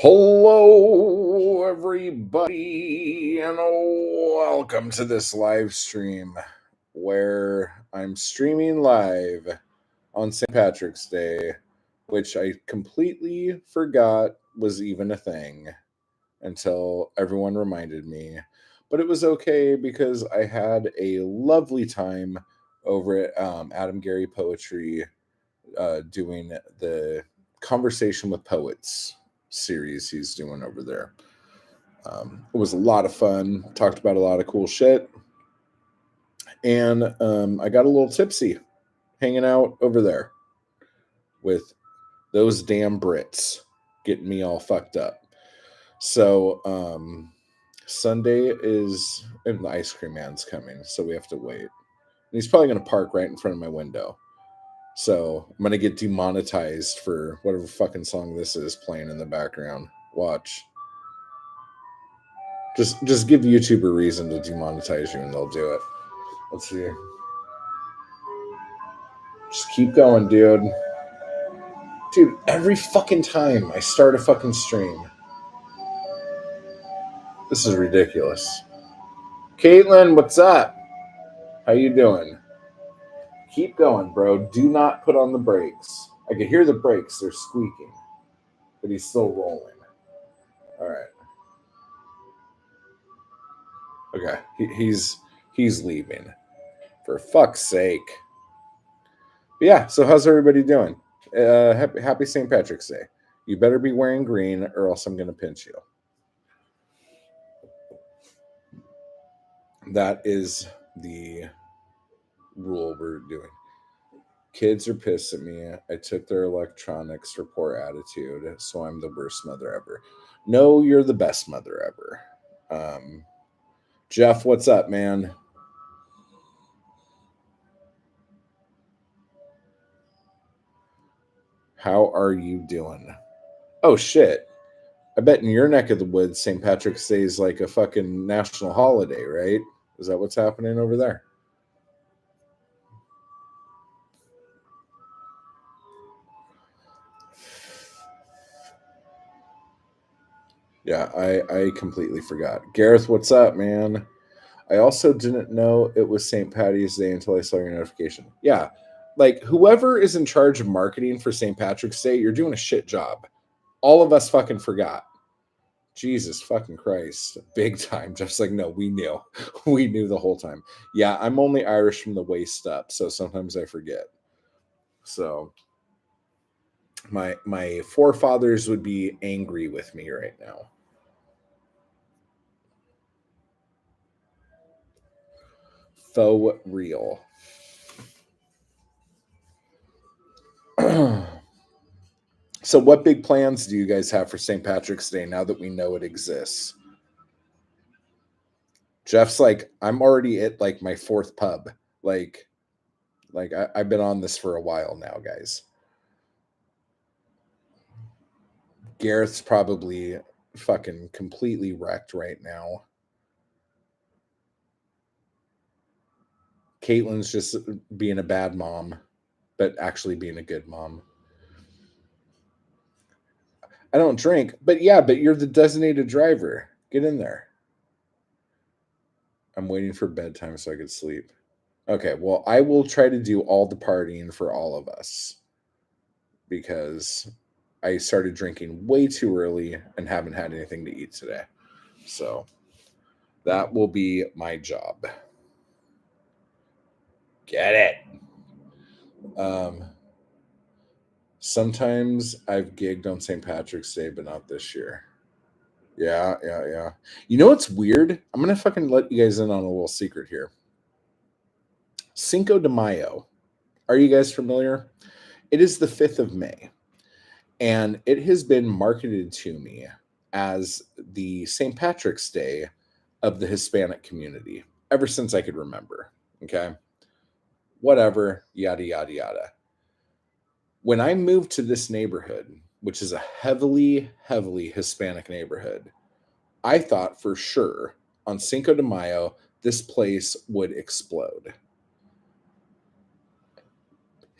Hello, everybody, and welcome to this live stream where I'm streaming live on St. Patrick's Day, which I completely forgot was even a thing until everyone reminded me. But it was okay because I had a lovely time over at Adam Gary Poetry doing the Conversation with Poets series he's doing over there. It was a lot of fun, talked about a lot of cool shit, and I got a little tipsy hanging out over there with those damn Brits getting me all fucked up. So Sunday is, and the ice cream man's coming, so we have to wait. And he's probably going to park right in front of my window. So I'm going to get demonetized for whatever fucking song this is playing in the background. Watch. Just give YouTube a reason to demonetize you and they'll do it. Let's see. Just keep going, dude. Dude, every fucking time I start a fucking stream. This is ridiculous. Caitlin, what's up? How you doing? Keep going, bro. Do not put on the brakes. I can hear the brakes. They're squeaking. But he's still rolling. All right. Okay. He's leaving. For fuck's sake. But yeah, so how's everybody doing? Happy St. Patrick's Day. You better be wearing green or else I'm going to pinch you. That is the rule we're doing. Kids are pissed at me. I took their electronics for poor attitude, so I'm the worst mother ever. No, you're the best mother ever. Jeff, what's up, man? How are you doing? Oh, shit. I bet in your neck of the woods, St. Patrick's Day is like a fucking national holiday, right? Is that what's happening over there? Yeah, I completely forgot. Gareth, what's up, man? I also didn't know it was St. Patty's Day until I saw your notification. Yeah, like whoever is in charge of marketing for St. Patrick's Day, you're doing a shit job. All of us fucking forgot. Jesus fucking Christ. Big time. Just like, no, we knew. We knew the whole time. Yeah, I'm only Irish from the waist up, so sometimes I forget. So my forefathers would be angry with me right now. Faux real. So what big plans do you guys have for St. Patrick's Day now that we know it exists? Jeff's like, I'm already at like my fourth pub. I've been on this for a while now, guys. Gareth's probably fucking completely wrecked right now. Caitlin's just being a bad mom, but actually being a good mom. I don't drink, but yeah, but you're the designated driver. Get in there. I'm waiting for bedtime so I could sleep. Okay, well, I will try to do all the partying for all of us because I started drinking way too early and haven't had anything to eat today. So that will be my job. Get it. Sometimes I've gigged on St. Patrick's Day, but not this year. Yeah. You know what's weird? I'm gonna fucking let you guys in on a little secret here. Cinco de Mayo. Are you guys familiar? It is the 5th of May, and it has been marketed to me as the St. Patrick's Day of the Hispanic community ever since I could remember. Okay. Whatever, yada, yada, yada. When I moved to this neighborhood, which is a heavily, heavily Hispanic neighborhood, I thought for sure on Cinco de Mayo, this place would explode.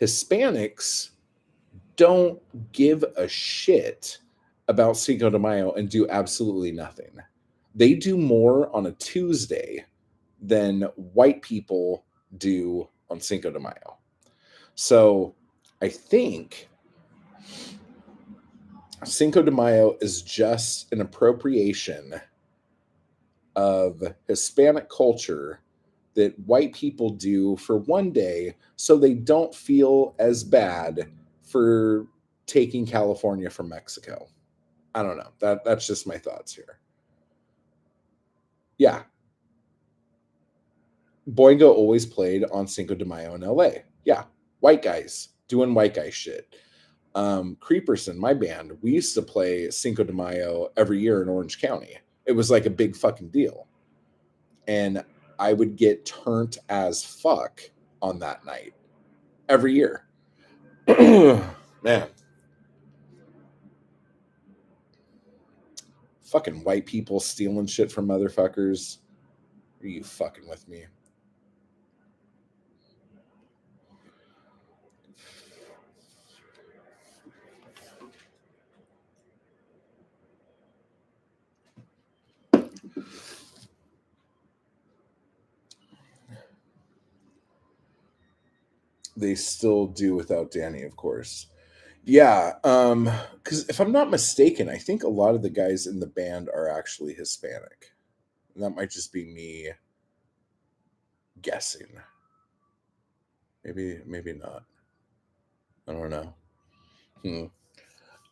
Hispanics don't give a shit about Cinco de Mayo and do absolutely nothing. They do more on a Tuesday than white people do on Cinco de Mayo. So I think Cinco de Mayo is just an appropriation of Hispanic culture that white people do for one day so they don't feel as bad for taking California from Mexico. I don't know. That's just my thoughts here. Yeah. Boingo always played on Cinco de Mayo in LA. Yeah. White guys doing white guy shit. Creeperson, my band, we used to play Cinco de Mayo every year in Orange County. It was like a big fucking deal. And I would get turned as fuck on that night every year. Man. Fucking white people stealing shit from motherfuckers. Are you fucking with me? They still do without Danny, of course. Yeah, because if I'm not mistaken, I think a lot of the guys in the band are actually Hispanic. And that might just be me guessing. Maybe not. I don't know. Hmm.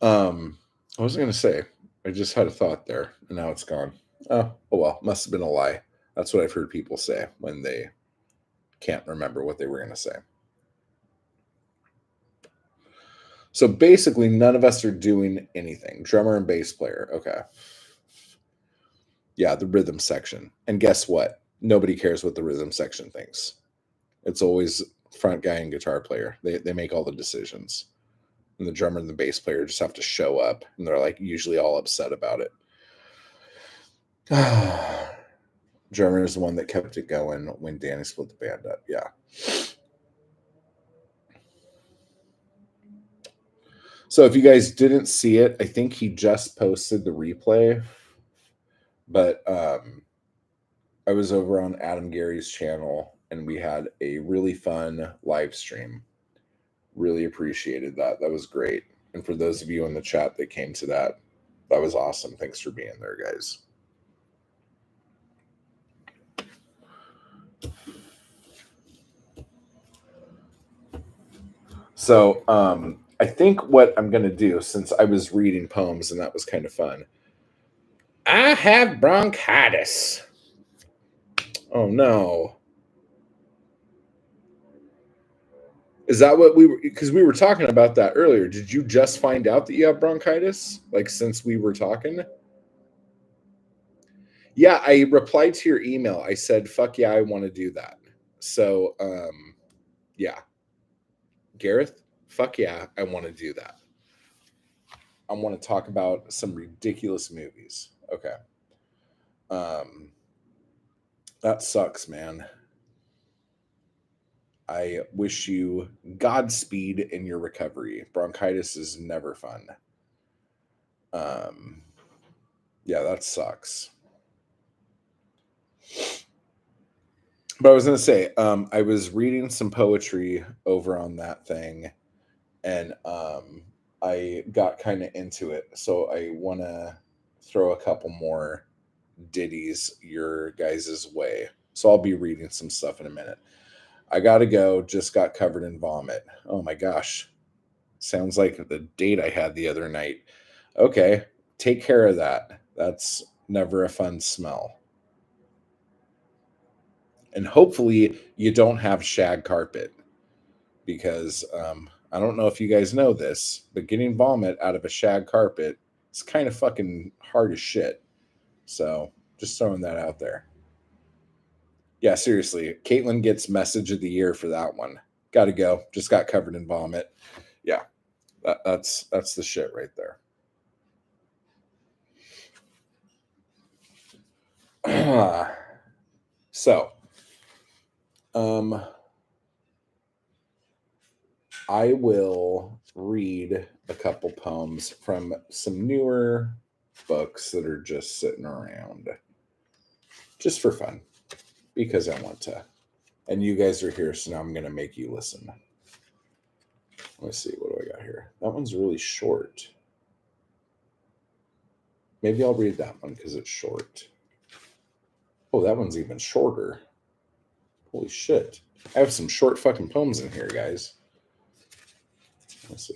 I was gonna say, I just had a thought there, and now it's gone. Oh well, must have been a lie. That's what I've heard people say when they can't remember what they were gonna say. So basically, none of us are doing anything. Drummer and bass player. Okay. Yeah, the rhythm section. And guess what? Nobody cares what the rhythm section thinks. It's always front guy and guitar player. They make all the decisions. And the drummer and the bass player just have to show up, and they're like usually all upset about it. Drummer is the one that kept it going when Danny split the band up. Yeah. So if you guys didn't see it, I think he just posted the replay. But I was over on Adam Gary's channel and we had a really fun live stream. Really appreciated that. That was great. And for those of you in the chat that came to that, that was awesome. Thanks for being there, guys. So I think what I'm going to do, since I was reading poems and that was kind of fun, I have bronchitis. Oh no. Is that what we were? Because we were talking about that earlier. Did you just find out that you have bronchitis? Like since we were talking? Yeah, I replied to your email. I said, fuck yeah, I want to do that. So yeah. Gareth, fuck yeah, I want to do that. I want to talk about some ridiculous movies. Okay. That sucks, man. I wish you Godspeed in your recovery. Bronchitis is never fun. Yeah, that sucks. But I was gonna say, I was reading some poetry over on that thing, and I got kind of into it. So I want to throw a couple more ditties your guys' way. So I'll be reading some stuff in a minute. I gotta go. Just got covered in vomit. Oh my gosh. Sounds like the date I had the other night. Okay. Take care of that. That's never a fun smell. And hopefully you don't have shag carpet because I don't know if you guys know this, but getting vomit out of a shag carpet is kind of fucking hard as shit. So just throwing that out there. Yeah, seriously. Caitlin gets message of the year for that one. Got to go. Just got covered in vomit. Yeah, that's the shit right there. So, I will read a couple poems from some newer books that are just sitting around just for fun because I want to. And you guys are here, so now I'm going to make you listen. Let me see. What do I got here? That one's really short. Maybe I'll read that one because it's short. Oh, that one's even shorter. Holy shit. I have some short fucking poems in here, guys. Let's see.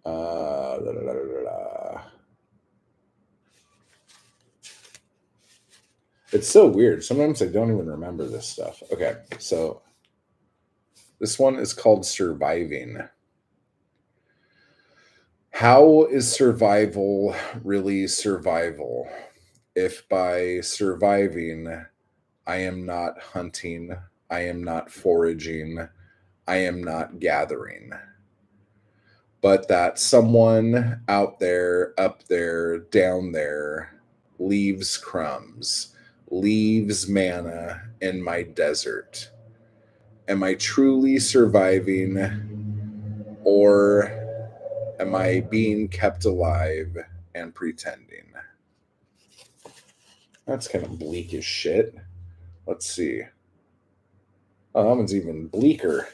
Da, da, da, da, da. It's so weird. Sometimes I don't even remember this stuff. Okay, so this one is called Surviving. How is survival really survival if by surviving I am not hunting, I am not foraging, I am not gathering, but that someone out there, up there, down there leaves crumbs, leaves manna in my desert? Am I truly surviving, or am I being kept alive and pretending? That's kind of bleak as shit. Let's see. Oh, that one's even bleaker.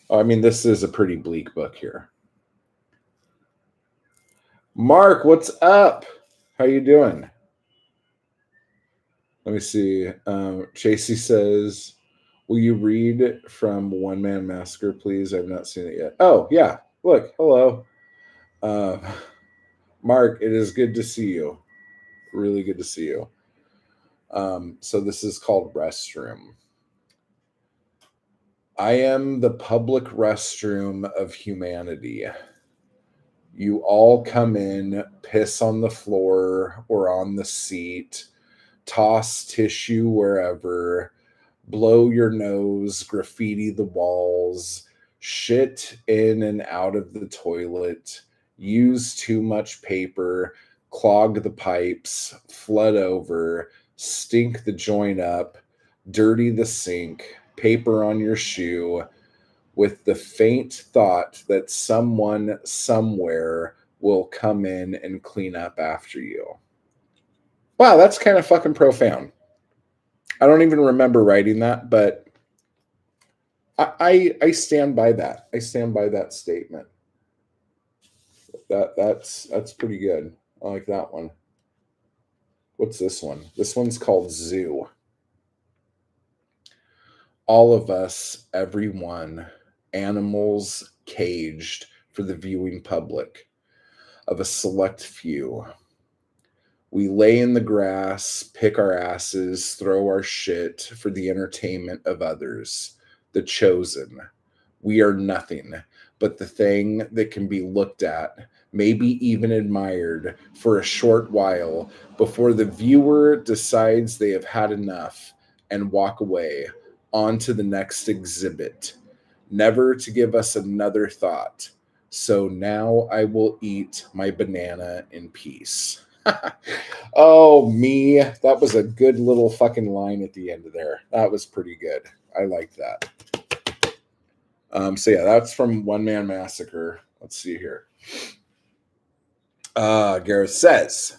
Oh, I mean, this is a pretty bleak book here. Mark, what's up? How you doing? Let me see. Chasey says, will you read from One Man Massacre, please? I've not seen it yet. Oh, yeah. Look, hello. Mark, it is good to see you. Really good to see you. So this is called Restroom. I am the public restroom of humanity. You all come in, piss on the floor or on the seat, toss tissue wherever, blow your nose, graffiti the walls, shit in and out of the toilet, use too much paper, clog the pipes, flood over, stink the joint up, dirty the sink, paper on your shoe, with the faint thought that someone somewhere will come in and clean up after you. Wow, that's kind of fucking profound. I don't even remember writing that, but I stand by that. I stand by that statement. That's pretty good. I like that one. What's this one? This one's called Zoo. All of us, everyone, animals caged for the viewing public of a select few. We lay in the grass, pick our asses, throw our shit for the entertainment of others, the chosen. We are nothing but the thing that can be looked at, maybe even admired for a short while before the viewer decides they have had enough and walk away on to the next exhibit, never to give us another thought. So now I will eat my banana in peace. Oh, me. That was a good little fucking line at the end of there. That was pretty good. I like that. So yeah, that's from One Man Massacre. Let's see here. Gareth says,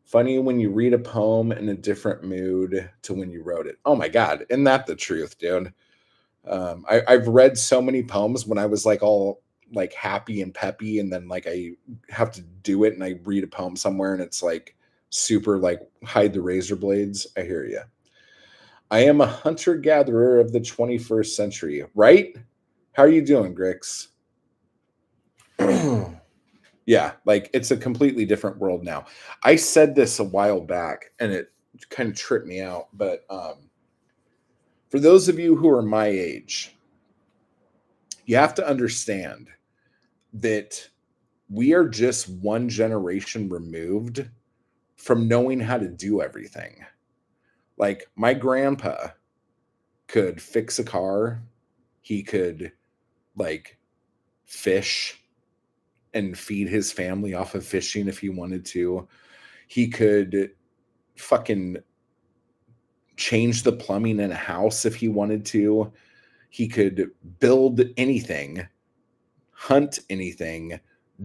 funny when you read a poem in a different mood to when you wrote it. Oh my God. Isn't that the truth, dude? I've read so many poems when I was like all like happy and peppy, and then like I have to do it and I read a poem somewhere and it's like super like hide the razor blades. I hear you. I am a hunter-gatherer of the 21st century, right? How are you doing, Grix? Yeah, like it's a completely different world now. I said this a while back and it kind of tripped me out, but for those of you who are my age, you have to understand that we are just one generation removed from knowing how to do everything. Like my grandpa could fix a car, he could like fish and feed his family off of fishing if he wanted to. He could fucking change the plumbing in a house if he wanted to. He could build anything, hunt anything,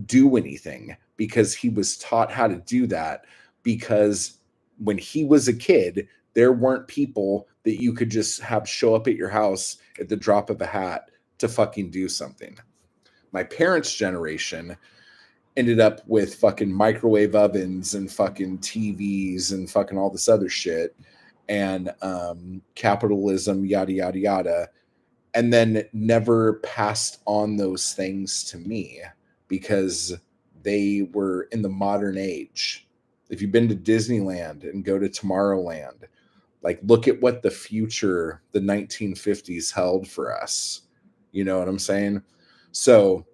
do anything, because he was taught how to do that. Because when he was a kid, there weren't people that you could just have show up at your house at the drop of a hat to fucking do something. My parents' generation ended up with fucking microwave ovens and fucking TVs and fucking all this other shit, and capitalism, yada yada yada, and then never passed on those things to me because they were in the modern age. If you've been to Disneyland and go to Tomorrowland, like, look at what the future, the 1950s, held for us. You know what I'm saying? So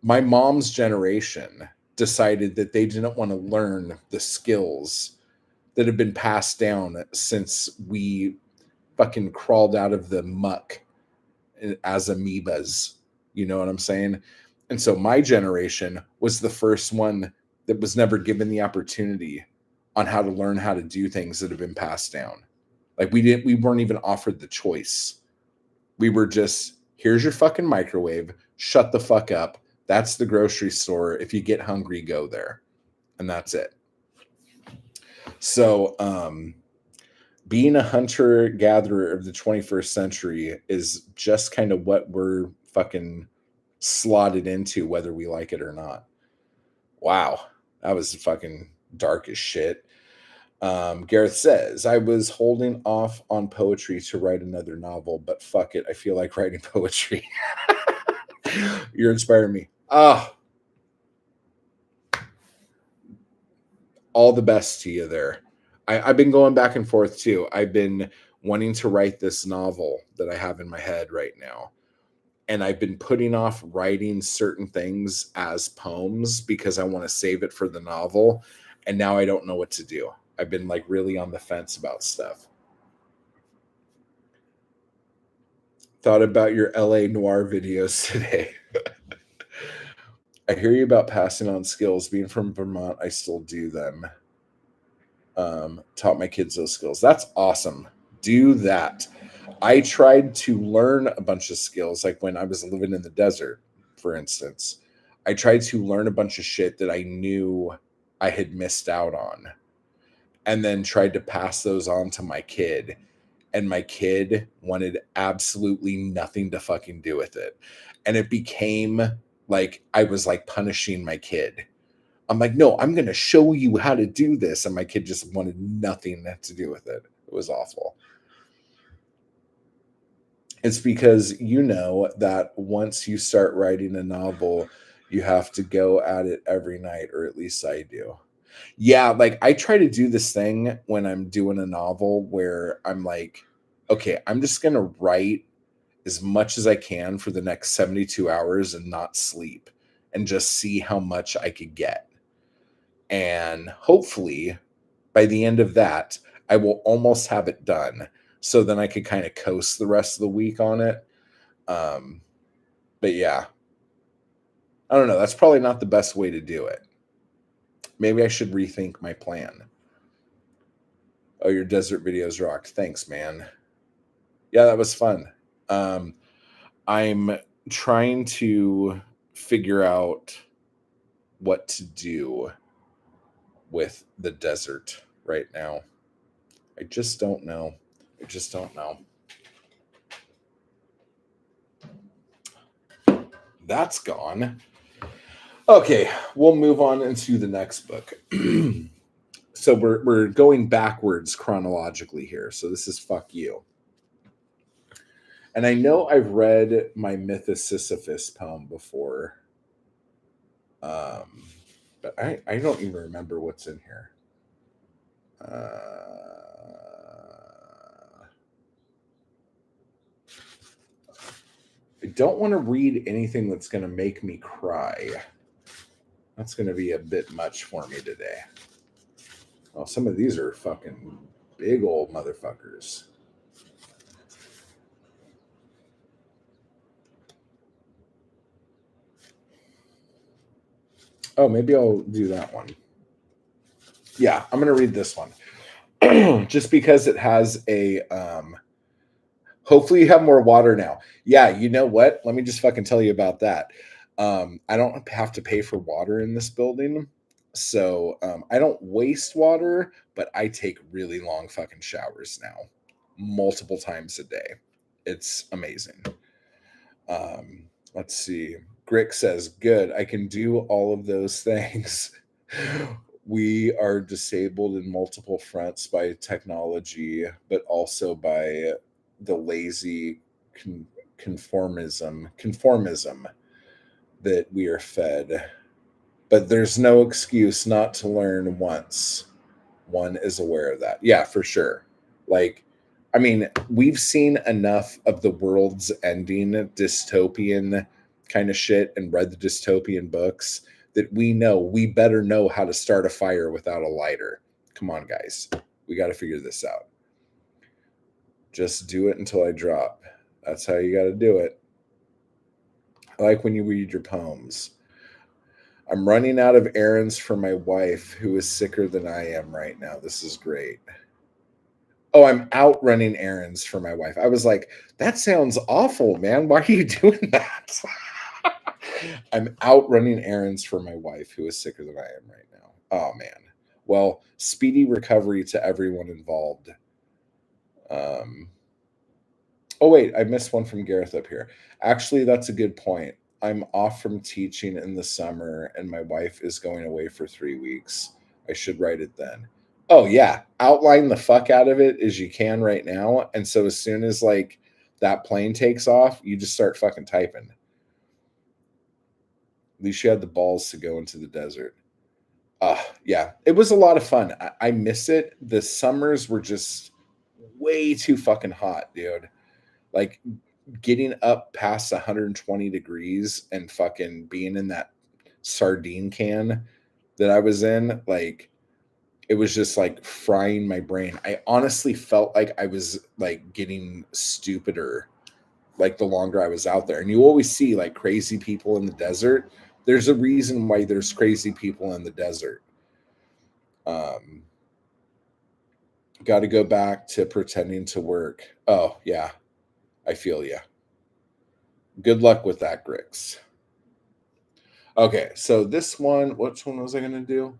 my mom's generation decided that they didn't want to learn the skills that have been passed down since we fucking crawled out of the muck as amoebas. You know what I'm saying? And so my generation was the first one that was never given the opportunity on how to learn how to do things that have been passed down. Like, we weren't even offered the choice. We were just, here's your fucking microwave, shut the fuck up. That's the grocery store. If you get hungry, go there. And that's it. So, being a hunter gatherer of the 21st century is just kind of what we're fucking slotted into, whether we like it or not. Wow. That was fucking dark as shit. Gareth says, I was holding off on poetry to write another novel, but fuck it. I feel like writing poetry. You're inspiring me. All the best to you there. I've been going back and forth too. I've been wanting to write this novel that I have in my head right now. And I've been putting off writing certain things as poems because I want to save it for the novel. And now I don't know what to do. I've been like really on the fence about stuff. Thought about your LA Noir videos today. I hear you about passing on skills. Being from Vermont, I still do them. Taught my kids those skills. That's awesome. Do that. I tried to learn a bunch of skills, like when I was living in the desert, for instance. I tried to learn a bunch of shit that I knew I had missed out on, and then tried to pass those on to my kid. And my kid wanted absolutely nothing to fucking do with it. And it became like I was like punishing my kid. I'm like, no, I'm going to show you how to do this. And my kid just wanted nothing to do with it. It was awful. It's because you know that once you start writing a novel, you have to go at it every night, or at least I do. Yeah, like I try to do this thing when I'm doing a novel where I'm like, okay, I'm just going to write as much as I can for the next 72 hours and not sleep and just see how much I could get. And hopefully by the end of that, I will almost have it done. So then I could kind of coast the rest of the week on it. But yeah, I don't know. That's probably not the best way to do it. Maybe I should rethink my plan. Oh, your desert videos rocked. Thanks, man. Yeah, that was fun. I'm trying to figure out what to do with the desert right now. I just don't know. I just don't know. That's gone. Okay, we'll move on into the next book. So we're going backwards chronologically here. So this is Fuck You. And I know I've read my Myth of Sisyphus poem before. But I don't even remember what's in here. I don't want to read anything that's going to make me cry. That's going to be a bit much for me today. Well, some of these are fucking big old motherfuckers. Oh, maybe I'll do that one. Yeah, I'm going to read this one. Just because it has a hopefully you have more water now. Yeah, you know what? Let me just fucking tell you about that. I don't have to pay for water in this building. So I don't waste water, but I take really long fucking showers now, multiple times a day. It's amazing. Let's see. Grick says, good. I can do all of those things. We are disabled in multiple fronts by technology, but also by the lazy conformism that we are fed. But there's no excuse not to learn once one is aware of that. Yeah, for sure. Like, I mean, we've seen enough of the world's ending dystopian kind of shit and read the dystopian books that we better know how to start a fire without a lighter. Come on, guys. We got to figure this out. Just do it until I drop. That's how you got to do it. I like when you read your poems. I'm running out of errands for my wife, who is sicker than I am right now. This is great. Oh, I'm out running errands for my wife. I was like, that sounds awful, man. Why are you doing that? I'm out running errands for my wife, who is sicker than I am right now. Oh, man. Well, speedy recovery to everyone involved. Um, oh, wait, I missed one from Gareth up here. Actually, that's a good point. I'm off from teaching in the summer, and my wife is going away for 3 weeks. I should write it then. Oh yeah, outline the fuck out of it as you can right now, and so as soon as like that plane takes off, you just start fucking typing. At least you had the balls to go into the desert. Yeah, it was a lot of fun. I miss it. The summers were just way too fucking hot, dude. Like getting up past 120 degrees and fucking being in that sardine can that I was in, like it was just like frying my brain. I honestly felt like I was like getting stupider like the longer I was out there. And you always see like crazy people in the desert. There's a reason why there's crazy people in the desert. Um, Got to go back to pretending to work. Oh, yeah, I feel you. Good luck with that, Grix. Okay, so this one, which one was I going to do?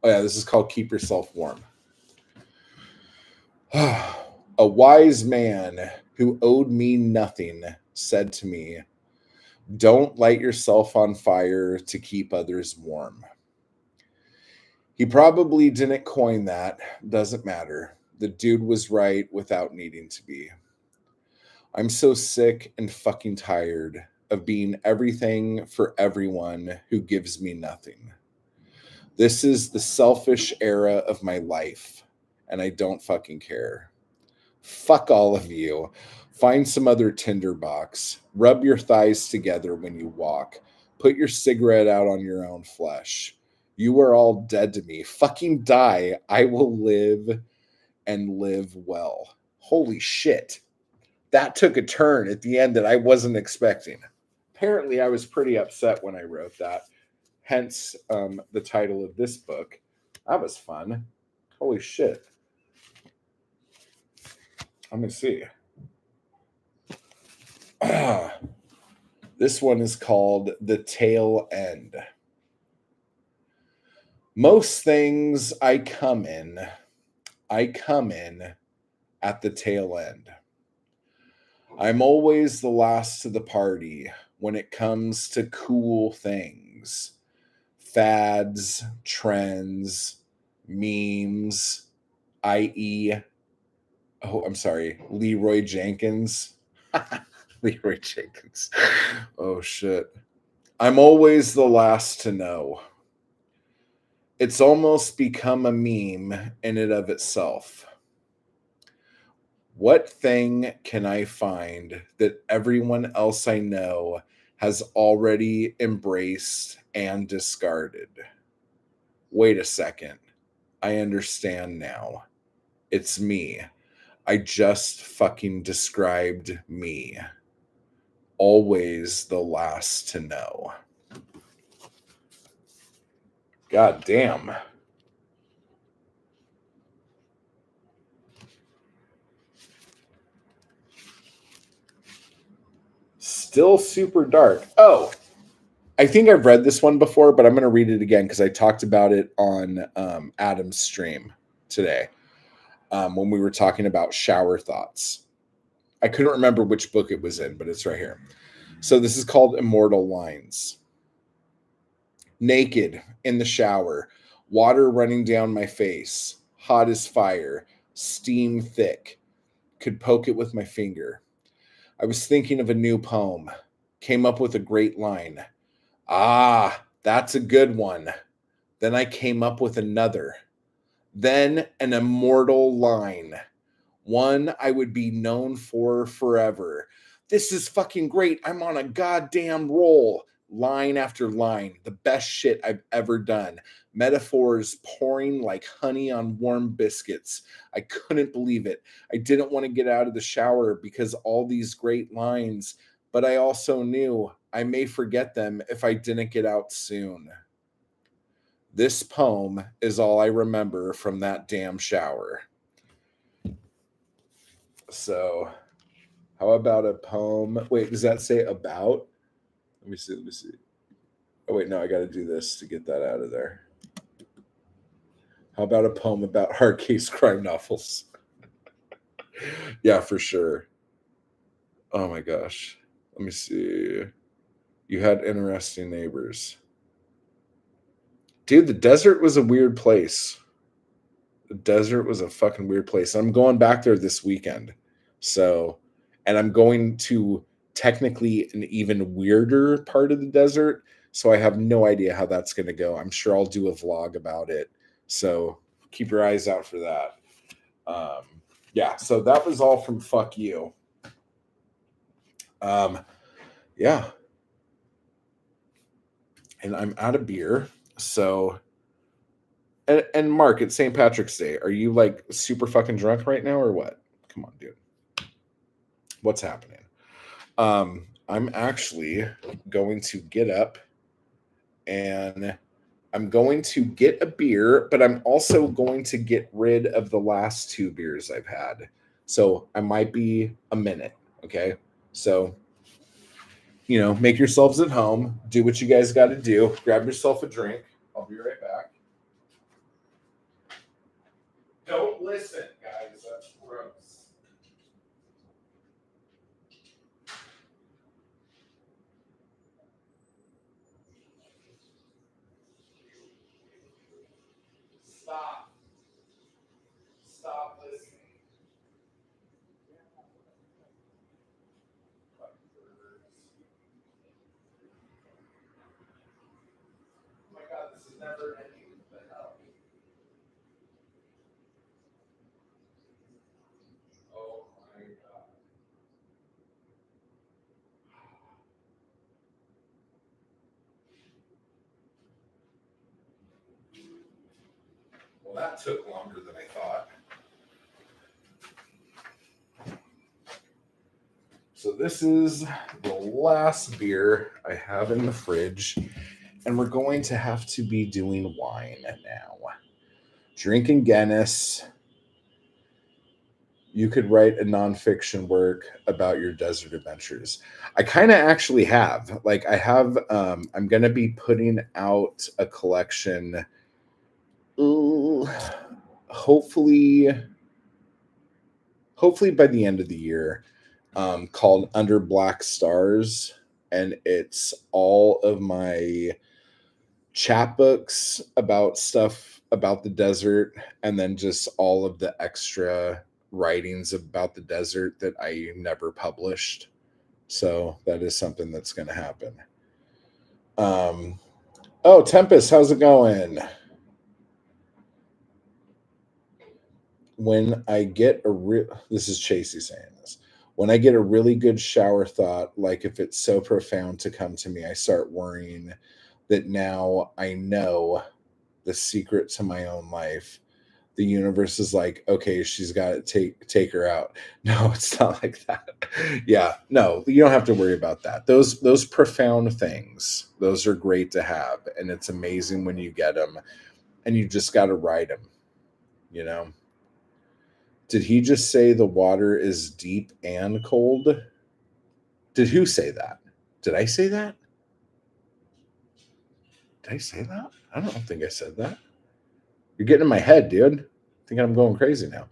Oh, yeah, this is called Keep Yourself Warm. A wise man who owed me nothing said to me, don't light yourself on fire to keep others warm. He probably didn't coin that, doesn't matter. The dude was right without needing to be. I'm so sick and fucking tired of being everything for everyone who gives me nothing. This is the selfish era of my life, and I don't fucking care. Fuck all of you. Find some other tinderbox. Rub your thighs together when you walk. Put your cigarette out on your own flesh. You are all dead to me. Fucking die. I will live and live well. Holy shit. That took a turn at the end that I wasn't expecting. Apparently, I was pretty upset when I wrote that. Hence the title of this book. That was fun. Holy shit. Let me see. This one is called The Tail End. Most things I come in at the tail end. I'm always the last to the party when it comes to cool things, fads, trends, memes, i.e., oh, I'm sorry, Leroy Jenkins. Leroy Jenkins. Oh, shit. I'm always the last to know. It's almost become a meme in and of itself. What thing can I find that everyone else I know has already embraced and discarded? Wait a second. I understand now. It's me. I just fucking described me. Always the last to know. God damn. Still super dark. Oh, I think I've read this one before, but I'm going to read it again because I talked about it on Adam's stream today when we were talking about shower thoughts. I couldn't remember which book it was in, but it's right here. So this is called Immortal Lines. Naked in the shower, water running down my face, hot as fire, steam thick, could poke it with my finger. I was thinking of a new poem, came up with a great line. Ah, that's a good one. Then I came up with another. Then an immortal line. One I would be known for forever. This is fucking great. I'm on a goddamn roll. Line after line. The best shit I've ever done. Metaphors pouring like honey on warm biscuits. I couldn't believe it. I didn't want to get out of the shower because all these great lines, but I also knew I may forget them if I didn't get out soon. This poem is all I remember from that damn shower. So, how about a poem? Wait, does that say about? Let me see. Oh, wait, no, I got to do this to get that out of there. How about a poem about hard case crime novels? Yeah, for sure. Oh my gosh. Let me see. You had interesting neighbors. Dude, the desert was a weird place. The desert was a fucking weird place. I'm going back there this weekend. So, and I'm going to technically an even weirder part of the desert. So I have no idea how that's going to go. I'm sure I'll do a vlog about it. So keep your eyes out for that. Yeah, so that was all from Fuck You. Yeah. And I'm out of beer. So, and Mark, it's St. Patrick's Day. Are you like super fucking drunk right now or what? Come on, dude. What's happening? I'm actually going to get up and I'm going to get a beer, but I'm also going to get rid of the last two beers I've had. So I might be a minute. Okay. So, make yourselves at home, do what you guys got to do, grab yourself a drink. I'll be right back. Don't listen, guys. That's gross. Stop. Stop listening. Oh my God, this is never ending. What the hell? Oh my God. Well, that took longer than I thought. So this is the last beer I have in the fridge, and we're going to have to be doing wine now. Drinking Guinness. You could write a nonfiction work about your desert adventures. I kind of actually have. Like I have. I'm going to be putting out a collection. Ooh, hopefully by the end of the year. Called Under Black Stars, and it's all of my chapbooks about stuff about the desert, and then just all of the extra writings about the desert that I never published. So that is something that's going to happen. Oh, Tempest, how's it going? When I get this is Chasey saying this. When I get a really good shower thought, like if it's so profound to come to me, I start worrying that now I know the secret to my own life. The universe is like, okay, she's got to take her out. No, it's not like that. Yeah, no, you don't have to worry about that. Those profound things, those are great to have, and it's amazing when you get them, and you just got to write them. Did he just say the water is deep and cold? Did who say that? Did I say that? Did I say that? I don't think I said that. You're getting in my head, dude. I think I'm going crazy now.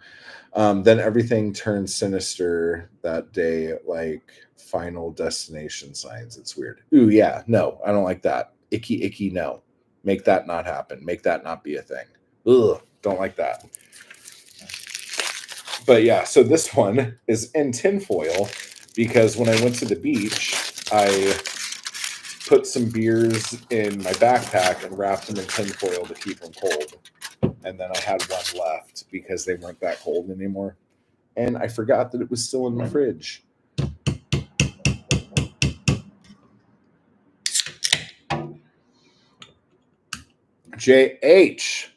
Then everything turned sinister that day, like Final Destination signs. It's weird. Ooh, yeah. No, I don't like that. Icky, icky, no. Make that not happen. Make that not be a thing. Ugh, don't like that. But yeah, so this one is in tinfoil because when I went to the beach, I put some beers in my backpack and wrapped them in tinfoil to keep them cold. And then I had one left because they weren't that cold anymore. And I forgot that it was still in my fridge. JH.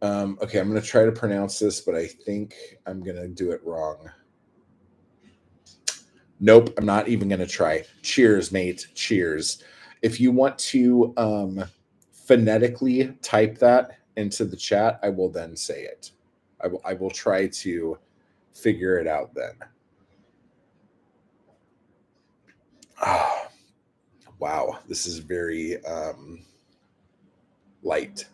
Okay, I'm going to try to pronounce this, but I think I'm going to do it wrong. Nope, I'm not even going to try. Cheers, mate. Cheers. If you want to phonetically type that into the chat, I will then say it. I will try to figure it out then. Oh, wow, this is very light.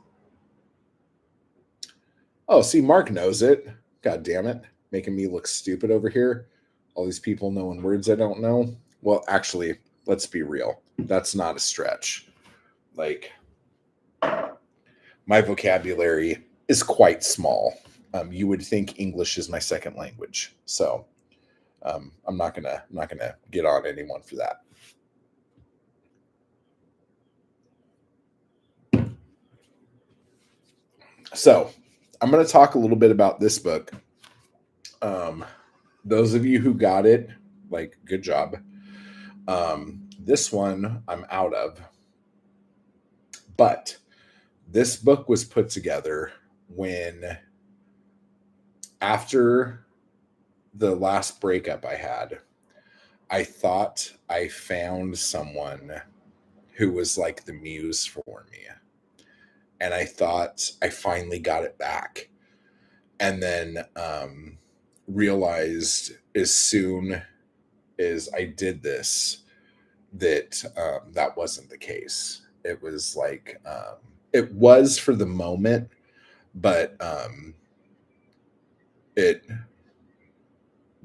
Oh, see, Mark knows it. God damn it. Making me look stupid over here. All these people knowing words I don't know. Well, actually, let's be real. That's not a stretch. Like, my vocabulary is quite small. You would think English is my second language. So I'm not gonna get on anyone for that. So I'm going to talk a little bit about this book. Those of you who got it, like, good job. This one I'm out of. But this book was put together when, after the last breakup I had, I thought I found someone who was like the muse for me. And I thought I finally got it back. And then realized as soon as I did this that that wasn't the case. It was like, it was for the moment, but it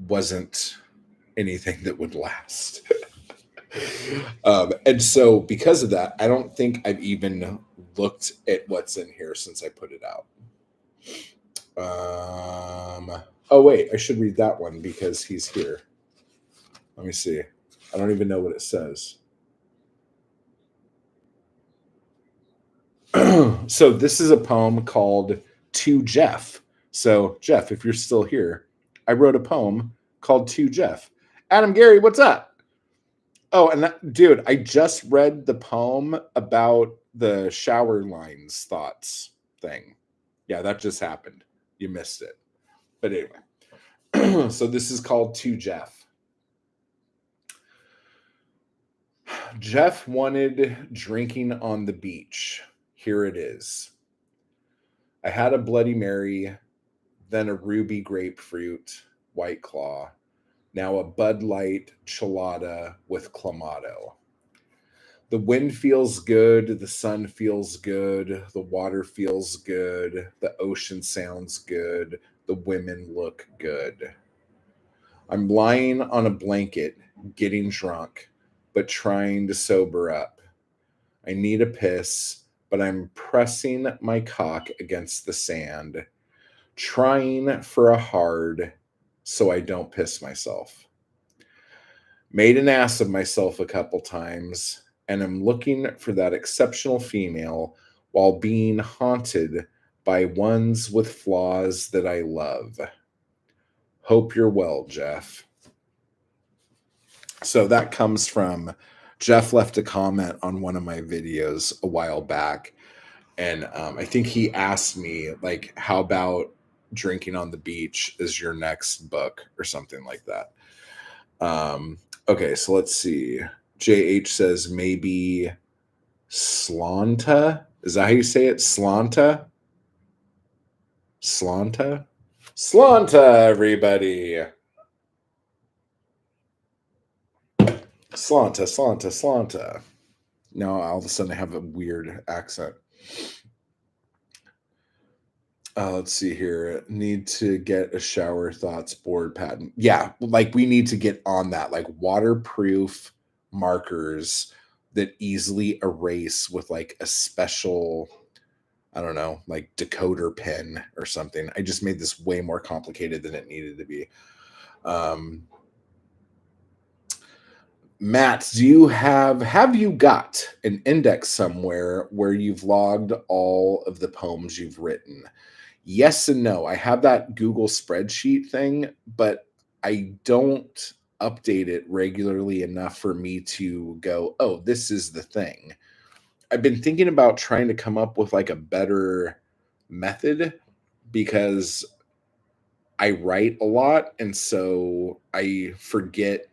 wasn't anything that would last. And so because of that, I don't think I've even looked at what's in here since I put it out. Oh wait, I should read that one because he's here. Let me see. I don't even know what it says. So this is a poem called To Jeff. So Jeff, if you're still here, I wrote a poem called To Jeff. Adam Gary, what's up? Oh, and that, dude, I just read the poem about the shower lines thoughts thing. Yeah, that just happened. You missed it. But anyway, so this is called To Jeff. Jeff wanted drinking on the beach. Here it is. I had a Bloody Mary, then a ruby grapefruit, White Claw, now a Bud Light Chelada with Clamato. The wind feels good, the sun feels good, the water feels good, the ocean sounds good, the women look good. I'm lying on a blanket, getting drunk, but trying to sober up. I need a piss, but I'm pressing my cock against the sand, trying for a hard so I don't piss myself. Made an ass of myself a couple times, and I'm looking for that exceptional female while being haunted by ones with flaws that I love. Hope you're well, Jeff. So that comes from Jeff. Left a comment on one of my videos a while back, and I think he asked me, like, how about drinking on the beach is your next book or something like that. Okay, so let's see. JH says maybe Slanta. Is that how you say it? Slanta? Slanta? Slanta, everybody. Slanta, Slanta, Slanta. Now all of a sudden I have a weird accent. Let's see here. Need to get a shower thoughts board patent. Yeah, like we need to get on that. Like waterproof markers that easily erase with like a special, I don't know, like decoder pen or something. I just made this way more complicated than it needed to be. Um, Matt, have you got an index somewhere where you've logged all of the poems you've written? Yes and no. I have that Google spreadsheet thing, but I don't update it regularly enough for me to go, oh, this is the thing. I've been thinking about trying to come up with like a better method because I write a lot and so I forget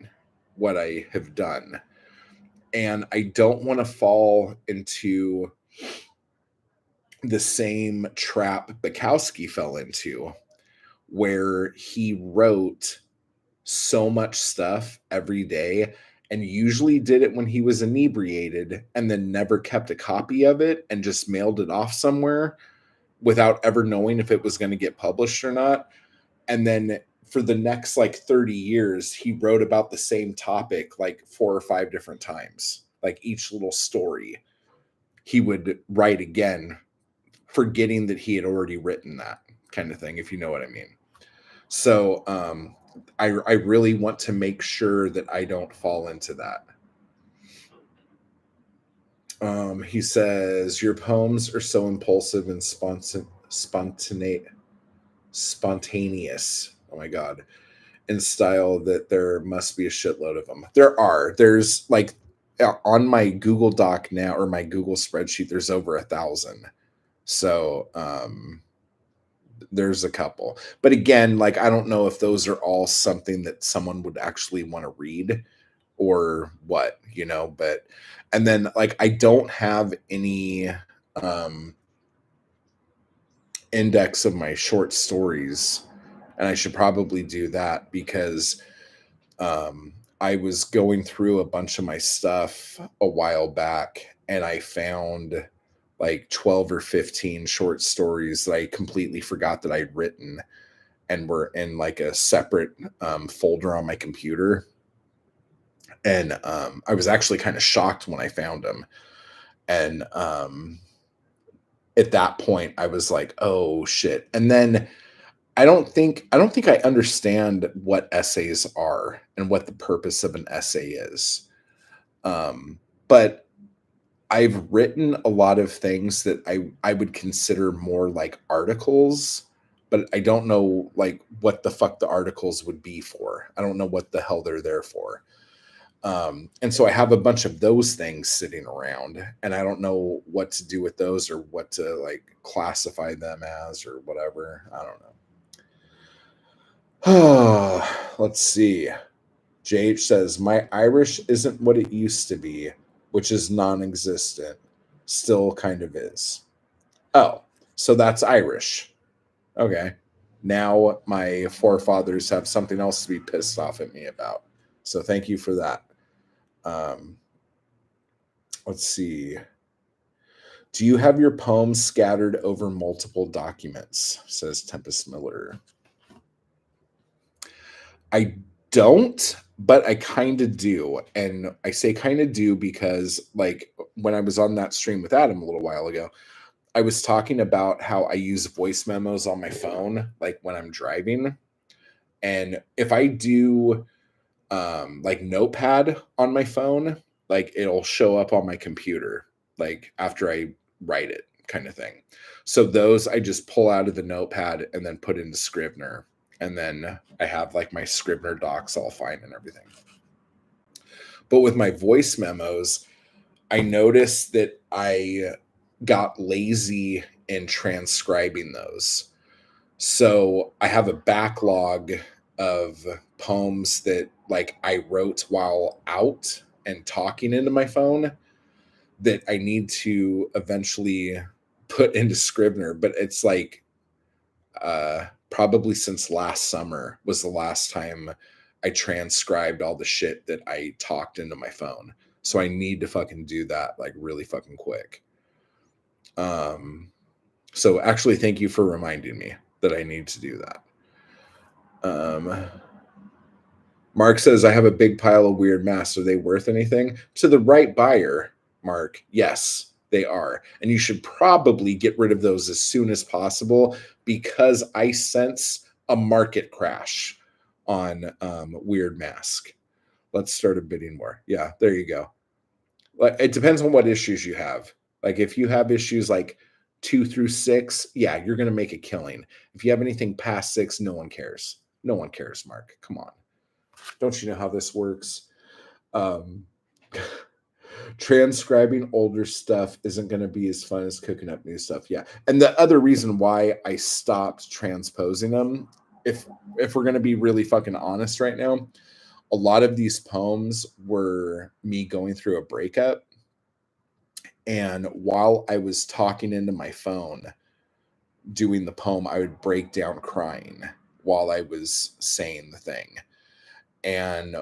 what I have done. And I don't want to fall into the same trap Bukowski fell into, where he wrote so much stuff every day and usually did it when he was inebriated and then never kept a copy of it and just mailed it off somewhere without ever knowing if it was going to get published or not. And then for the next like 30 years, he wrote about the same topic like 4 or 5 different times. Like each little story, he would write again, forgetting that he had already written that kind of thing, if you know what I mean. So I really want to make sure that I don't fall into that. He says, your poems are so impulsive and spontaneous. Oh my God. In style that there must be a shitload of them. There's like on my Google Doc now, or my Google spreadsheet, there's over 1,000. So there's a couple, but again, like I don't know if those are all something that someone would actually want to read or what, but and then like I don't have any index of my short stories, and I should probably do that because I was going through a bunch of my stuff a while back and I found like 12 or 15 short stories that I completely forgot that I'd written and were in like a separate folder on my computer. And I was actually kind of shocked when I found them. And at that point, I was like, "Oh shit!" And then I don't think I understand what essays are and what the purpose of an essay is. But I've written a lot of things that I would consider more like articles, but I don't know like what the fuck the articles would be for. I don't know what the hell they're there for. And so I have a bunch of those things sitting around, and I don't know what to do with those or what to like classify them as or whatever. I don't know. Let's see. JH says, my Irish isn't what it used to be, which is non existent. Still kind of is. Oh, so that's Irish. Okay. Now my forefathers have something else to be pissed off at me about. So thank you for that. Let's see. Do you have your poems scattered over multiple documents? Says Tempest Miller. I don't, but I kind of do. And I say kind of do because, like, when I was on that stream with Adam a little while ago, I was talking about how I use voice memos on my phone, like when I'm driving. And if I do like Notepad on my phone, like it'll show up on my computer, like after I write it, kind of thing. So those I just pull out of the Notepad and then put into Scrivener. And then I have like my Scrivener docs all fine and everything. But with my voice memos, I noticed that I got lazy in transcribing those. So I have a backlog of poems that like I wrote while out and talking into my phone that I need to eventually put into Scrivener, but it's like probably since last summer was the last time I transcribed all the shit that I talked into my phone. So I need to fucking do that like really fucking quick. So actually, thank you for reminding me that I need to do that. Mark says, I have a big pile of weird masks. Are they worth anything? To the right buyer, Mark, yes, they are. And you should probably get rid of those as soon as possible because I sense a market crash on weird mask. Let's start a bidding war. Yeah, there you go. It depends on what issues you have. Like if you have issues like 2 through 6, yeah, you're going to make a killing. If you have anything past 6, no one cares. No one cares, Mark. Come on. Don't you know how this works? Um, transcribing older stuff isn't going to be as fun as cooking up new stuff. Yeah. And the other reason why I stopped transposing them, if we're going to be really fucking honest right now, a lot of these poems were me going through a breakup. And while I was talking into my phone doing the poem, I would break down crying while I was saying the thing. And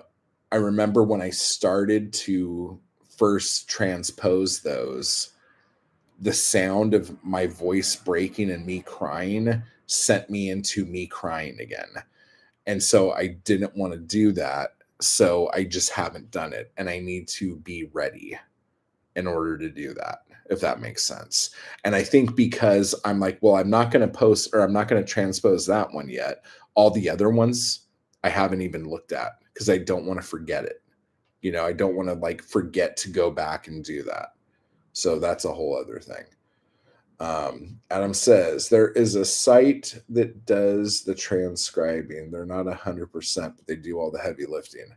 I remember when I started to first transpose those, the sound of my voice breaking and me crying sent me into me crying again. And so I didn't want to do that. So I just haven't done it. And I need to be ready in order to do that, if that makes sense. And I think because I'm like, well, I'm not going to post or I'm not going to transpose that one yet. All the other ones I haven't even looked at because I don't want to forget it. You know, I don't want to like forget to go back and do that. So that's a whole other thing. Adam says there is a site that does the transcribing. They're not 100%, but they do all the heavy lifting.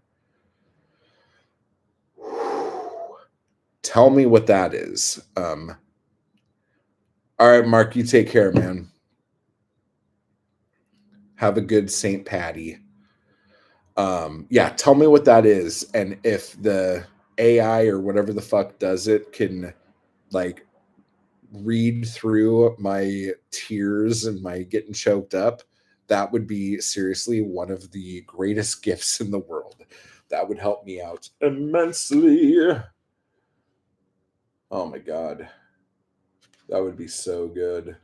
Tell me what that is. All right, Mark, you take care, man. Have a good St. Paddy. Yeah, tell me what that is. And if the AI or whatever the fuck does it can like read through my tears and my getting choked up, that would be seriously one of the greatest gifts in the world. That would help me out immensely. Oh my God. That would be so good.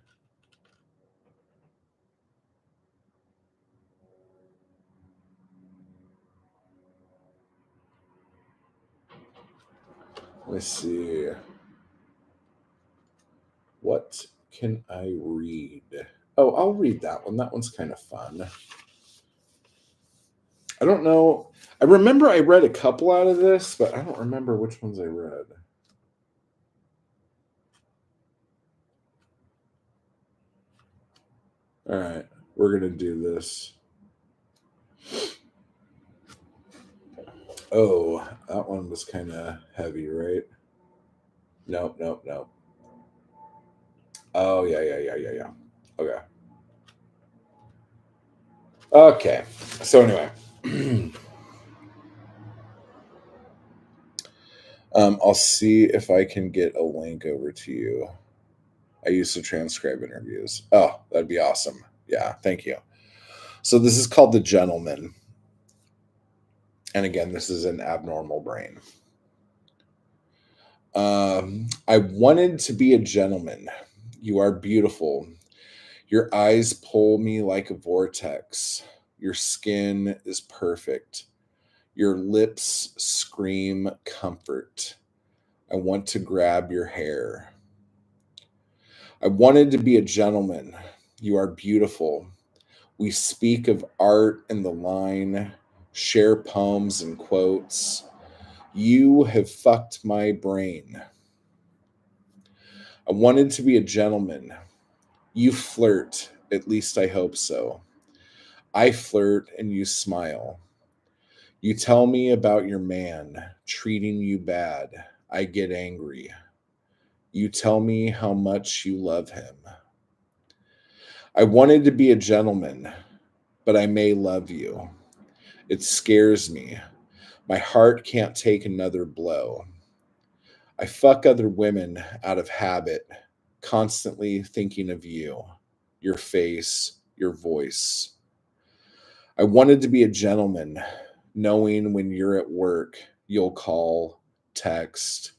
Let's see. What can I read? Oh, I'll read that one. That one's kind of fun. I don't know. I remember I read a couple out of this, but I don't remember which ones I read. All right, we're going to do this. Oh, that one was kind of heavy, right? Nope, nope, nope. Oh, yeah. Okay. Okay. So, anyway, I'll see if I can get a link over to you. I used to transcribe interviews. Oh, that'd be awesome. Yeah, thank you. So, this is called The Gentleman. And again, this is an abnormal brain. I wanted to be a gentleman. You are beautiful. Your eyes pull me like a vortex. Your skin is perfect. Your lips scream comfort. I want to grab your hair. I wanted to be a gentleman. You are beautiful. We speak of art and the line, share poems and quotes. You have fucked my brain. I wanted to be a gentleman. You flirt, at least I hope so. I flirt and you smile. You tell me about your man treating you bad. I get angry. You tell me how much you love him. I wanted to be a gentleman, but I may love you. It scares me. My heart can't take another blow. I fuck other women out of habit, constantly thinking of you, your face, your voice. I wanted to be a gentleman, knowing when you're at work, you'll call, text,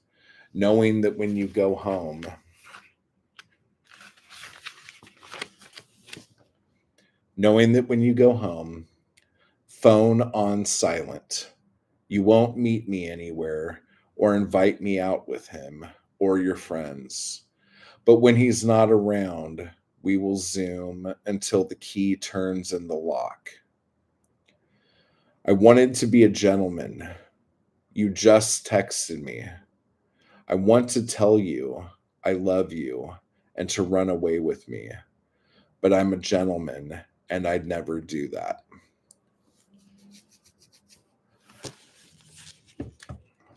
knowing that when you go home, phone on silent. You won't meet me anywhere or invite me out with him or your friends. But when he's not around, we will Zoom until the key turns in the lock. I wanted to be a gentleman. You just texted me. I want to tell you I love you and to run away with me. But I'm a gentleman and I'd never do that.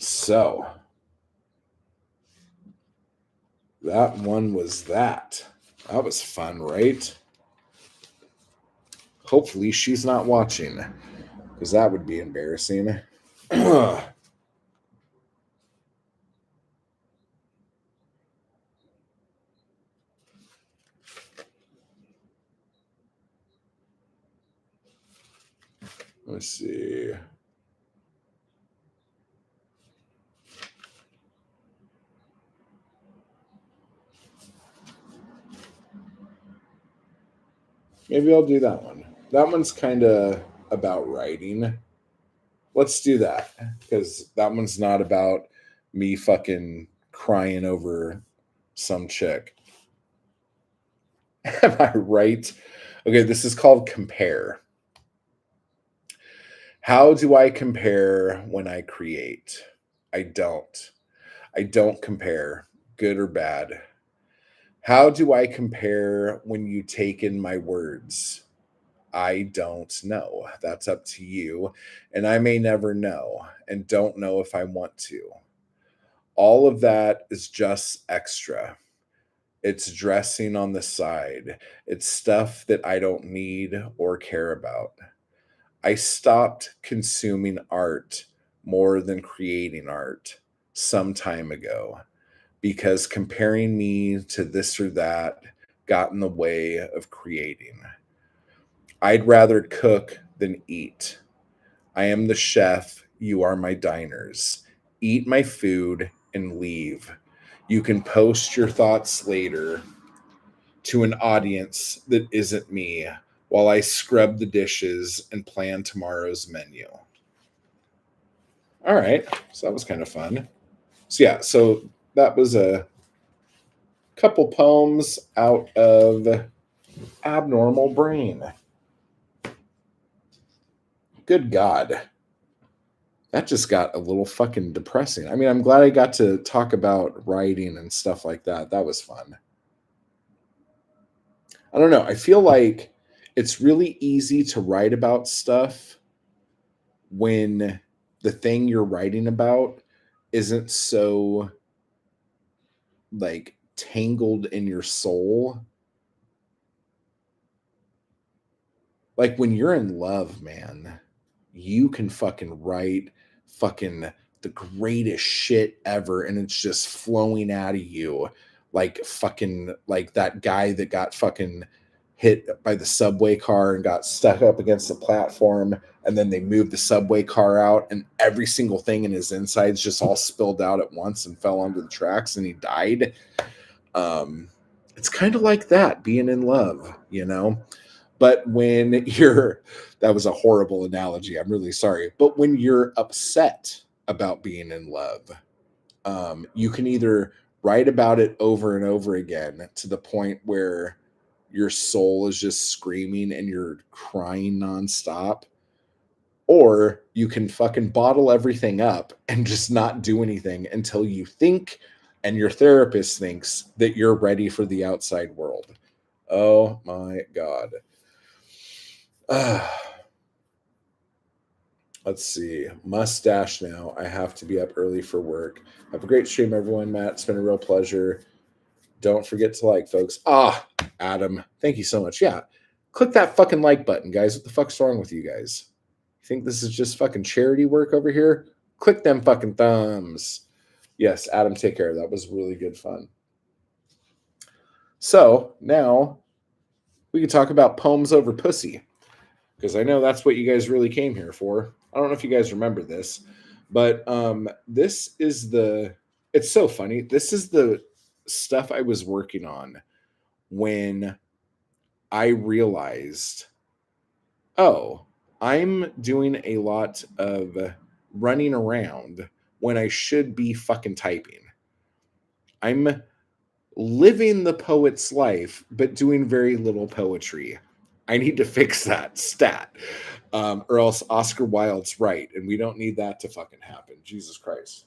So, that one was that. That was fun, right? Hopefully she's not watching, because that would be embarrassing. Let's see. Maybe I'll do that one. That one's kind of about writing. Let's do that, because that one's not about me fucking crying over some chick. Am I right? Okay, this is called compare. How do I compare when I create? I don't. I don't compare, good or bad. How do I compare when you take in my words? I don't know. That's up to you. And I may never know and don't know if I want to. All of that is just extra. It's dressing on the side. It's stuff that I don't need or care about. I stopped consuming art more than creating art some time ago because comparing me to this or that got in the way of creating. I'd rather cook than eat. I am the chef, you are my diners. Eat my food and leave. You can post your thoughts later to an audience that isn't me while I scrub the dishes and plan tomorrow's menu. All right, so that was kind of fun. So, yeah, so that was a couple poems out of Abnormal Brain. Good God. That just got a little fucking depressing. I mean, I'm glad I got to talk about writing and stuff like that. That was fun. I don't know. I feel like it's really easy to write about stuff when the thing you're writing about isn't so like tangled in your soul. Like when you're in love, man, you can fucking write fucking the greatest shit ever and it's just flowing out of you like fucking like that guy that got fucking hit by the subway car and got stuck up against the platform and then they moved the subway car out and every single thing in his insides just all spilled out at once and fell onto the tracks and he died. It's kind of like that being in love, you know. But when you're, that was a horrible analogy. I'm really sorry. But when you're upset about being in love, you can either write about it over and over again to the point where your soul is just screaming and you're crying nonstop, or you can fucking bottle everything up and just not do anything until you think and your therapist thinks that you're ready for the outside world. Oh my God. Let's see. Mustache now. I have to be up early for work. Have a great stream, everyone. Matt, it's been a real pleasure. Don't forget to like, folks. Adam, thank you so much. Yeah. Click that fucking like button, guys. What the fuck's wrong with you guys? You think this is just fucking charity work over here? Click them fucking thumbs. Yes, Adam, take care. That was really good fun. So now we can talk about poems over pussy, because I know that's what you guys really came here for. I don't know if you guys remember this, but this is the. It's so funny. This is the stuff I was working on when I realized, oh, I'm doing a lot of running around when I should be fucking typing. I'm living the poet's life, but doing very little poetry. I need to fix that stat, or else Oscar Wilde's right, and we don't need that to fucking happen. Jesus Christ.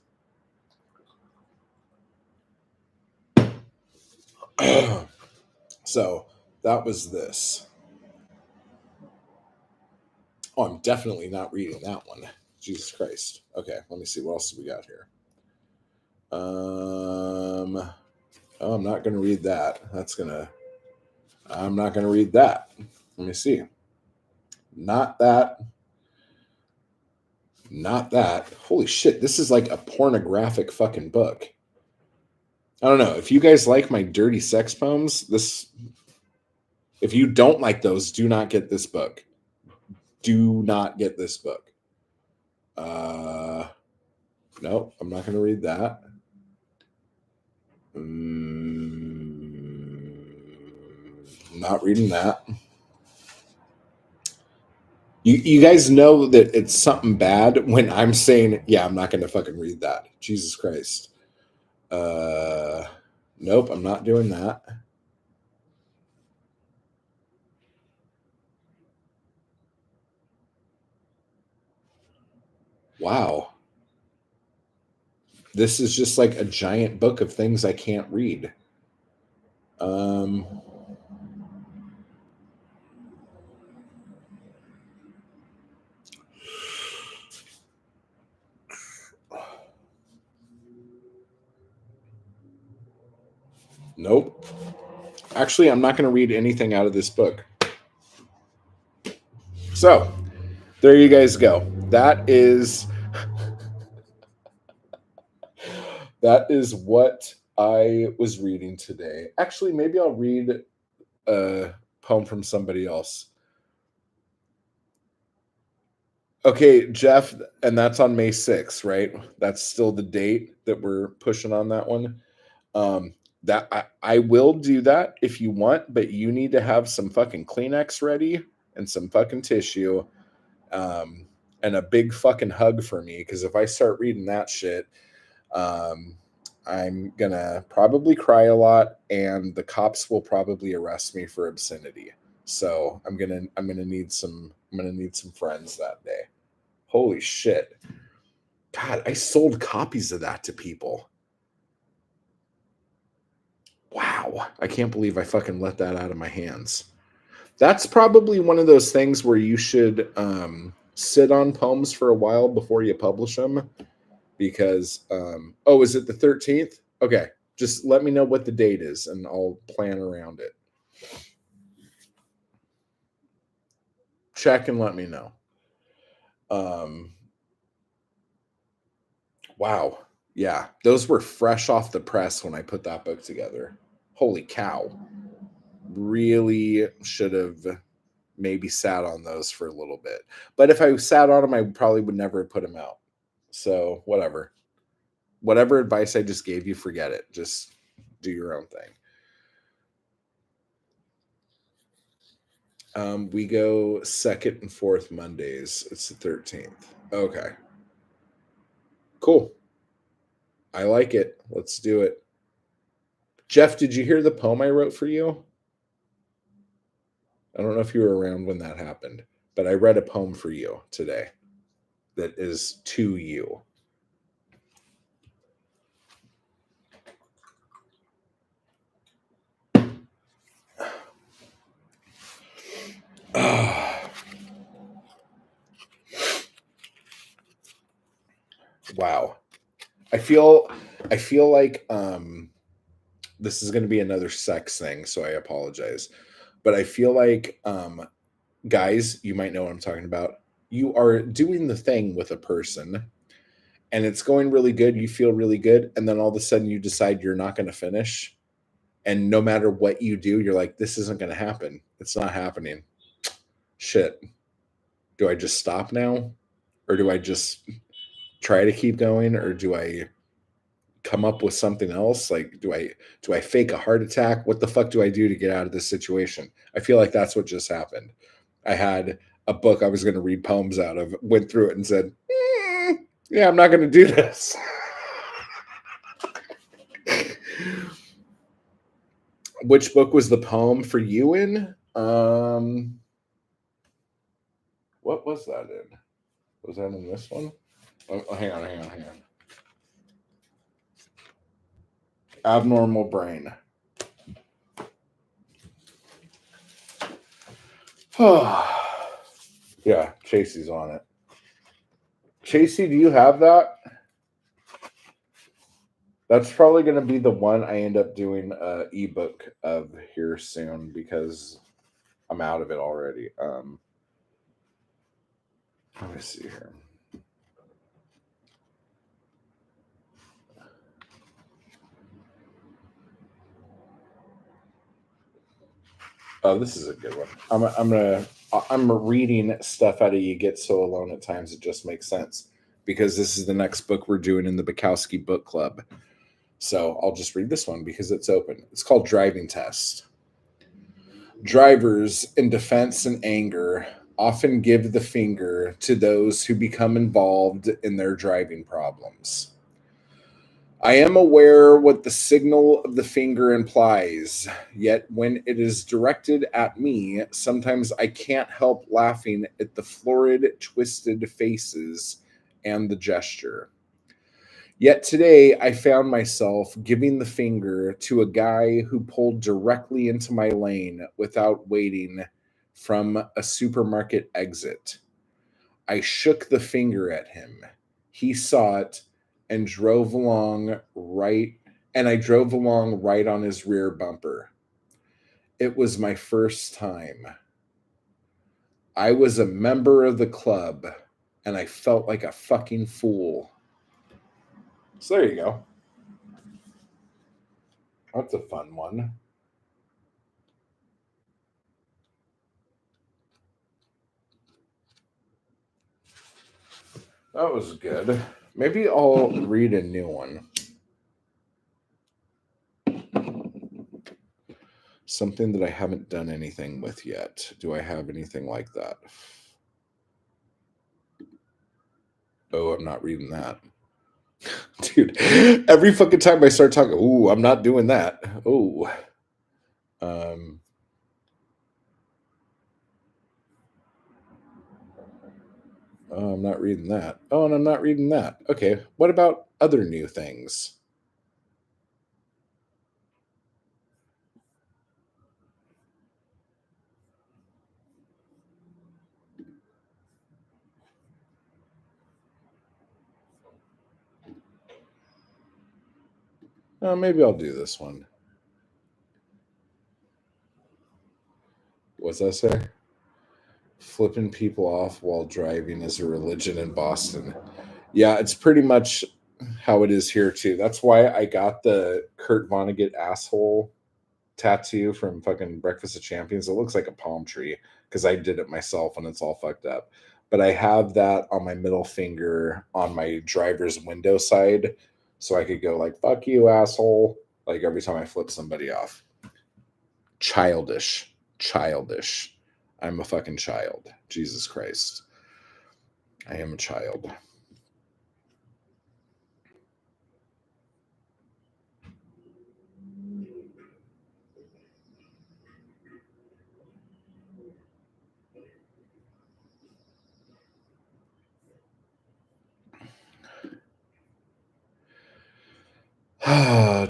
So that was this. Oh, I'm definitely not reading that one. Jesus Christ. Okay, let me see. What else do we got here? Oh, I'm not going to read that. I'm not going to read that. Let me see. Not that. Not that. Holy shit, this is like a pornographic fucking book. I don't know. If you guys like my dirty sex poems, if you don't like those, do not get this book. Do not get this book. Nope, I'm not going to read that. Not reading that. You guys know that it's something bad when I'm saying, yeah, I'm not going to fucking read that. Jesus Christ. Nope, I'm not doing that. Wow. This is just like a giant book of things I can't read. Nope. Actually, I'm not going to read anything out of this book. So, there you guys go. That is what I was reading today. Actually, maybe I'll read a poem from somebody else. Okay, Jeff, and that's on May 6th, right? That's still the date that we're pushing on that one. That I will do that if you want, but you need to have some fucking Kleenex ready and some fucking tissue, and a big fucking hug for me. Because if I start reading that shit, um, I'm gonna probably cry a lot, and the cops will probably arrest me for obscenity. So I'm gonna need some friends that day. Holy shit. God, I sold copies of that to people. Wow. I can't believe I fucking let that out of my hands. That's probably one of those things where you should sit on poems for a while before you publish them. Because, oh, is it the 13th? Okay. Just let me know what the date is and I'll plan around it. Check and let me know. Wow. Yeah. Those were fresh off the press when I put that book together. Holy cow. Really should have maybe sat on those for a little bit. But if I sat on them, I probably would never have put them out. So whatever. Whatever advice I just gave you, forget it. Just do your own thing. We go second and fourth Mondays. It's the 13th. Okay. Cool. I like it. Let's do it. Jeff, did you hear the poem I wrote for you? I don't know if you were around when that happened, but I read a poem for you today that is to you. Wow. I feel like this is going to be another sex thing, so I apologize. But I feel like guys, you might know what I'm talking about. You are doing the thing with a person and it's going really good, you feel really good, and then all of a sudden you decide you're not going to finish. And no matter what you do, you're like, this isn't going to happen. It's not happening. Shit. Do I just stop now? Or do I just try to keep going, or do I come up with something else? Like, do I fake a heart attack? What the fuck do I do to get out of this situation? I feel like that's what just happened. I had a book I was going to read poems out of, went through it and said, yeah, I'm not going to do this. Which book was the poem for you in? What was that in? Was that in this one? Oh, hang on. Abnormal Brain. Yeah, Chasey's on it. Chasey, do you have that? That's probably going to be the one I end up doing an ebook of here soon because I'm out of it already. Let me see here. Oh, this is a good one. I'm reading stuff out of You Get So Alone at Times It Just Makes Sense because this is the next book we're doing in the Bukowski Book Club. So I'll just read this one because it's open. It's called Driving Test. Drivers, in defense and anger, often give the finger to those who become involved in their driving problems. I am aware what the signal of the finger implies, yet when it is directed at me, sometimes I can't help laughing at the florid, twisted faces and the gesture. Yet today I found myself giving the finger to a guy who pulled directly into my lane without waiting from a supermarket exit. I shook the finger at him. He saw it and drove along right, and I drove along right on his rear bumper. It was my first time. I was a member of the club, and I felt like a fucking fool. So there you go. That's a fun one. That was good. Maybe I'll read a new one. Something that I haven't done anything with yet. Do I have anything like that? Oh, I'm not reading that. Dude, every fucking time I start talking, ooh, I'm not doing that. Ooh. Um, oh, I'm not reading that. Oh, and I'm not reading that. Okay. What about other new things? Oh, maybe I'll do this one. What's that say? Flipping people off while driving is a religion in Boston. Yeah, it's pretty much how it is here too. That's why I got the Kurt Vonnegut asshole tattoo from fucking Breakfast of Champions. It looks like a palm tree because I did it myself and it's all fucked up. But I have that on my middle finger on my driver's window side so I could go like fuck you asshole like every time I flip somebody off. Childish. Childish. I'm a fucking child. Jesus Christ. I am a child.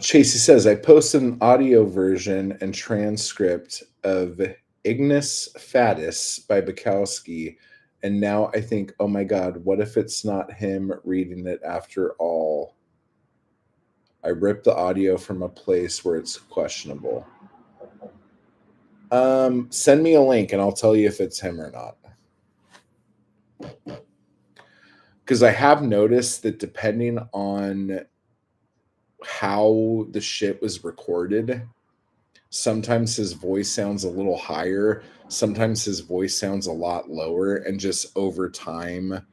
Chasey says, I posted an audio version and transcript of Ignis Fatuus by Bukowski. And now I think, oh my God, what if it's not him reading it after all? I ripped the audio from a place where it's questionable. Send me a link and I'll tell you if it's him or not. Because I have noticed that depending on how the shit was recorded, sometimes his voice sounds a little higher, sometimes his voice sounds a lot lower, and just over time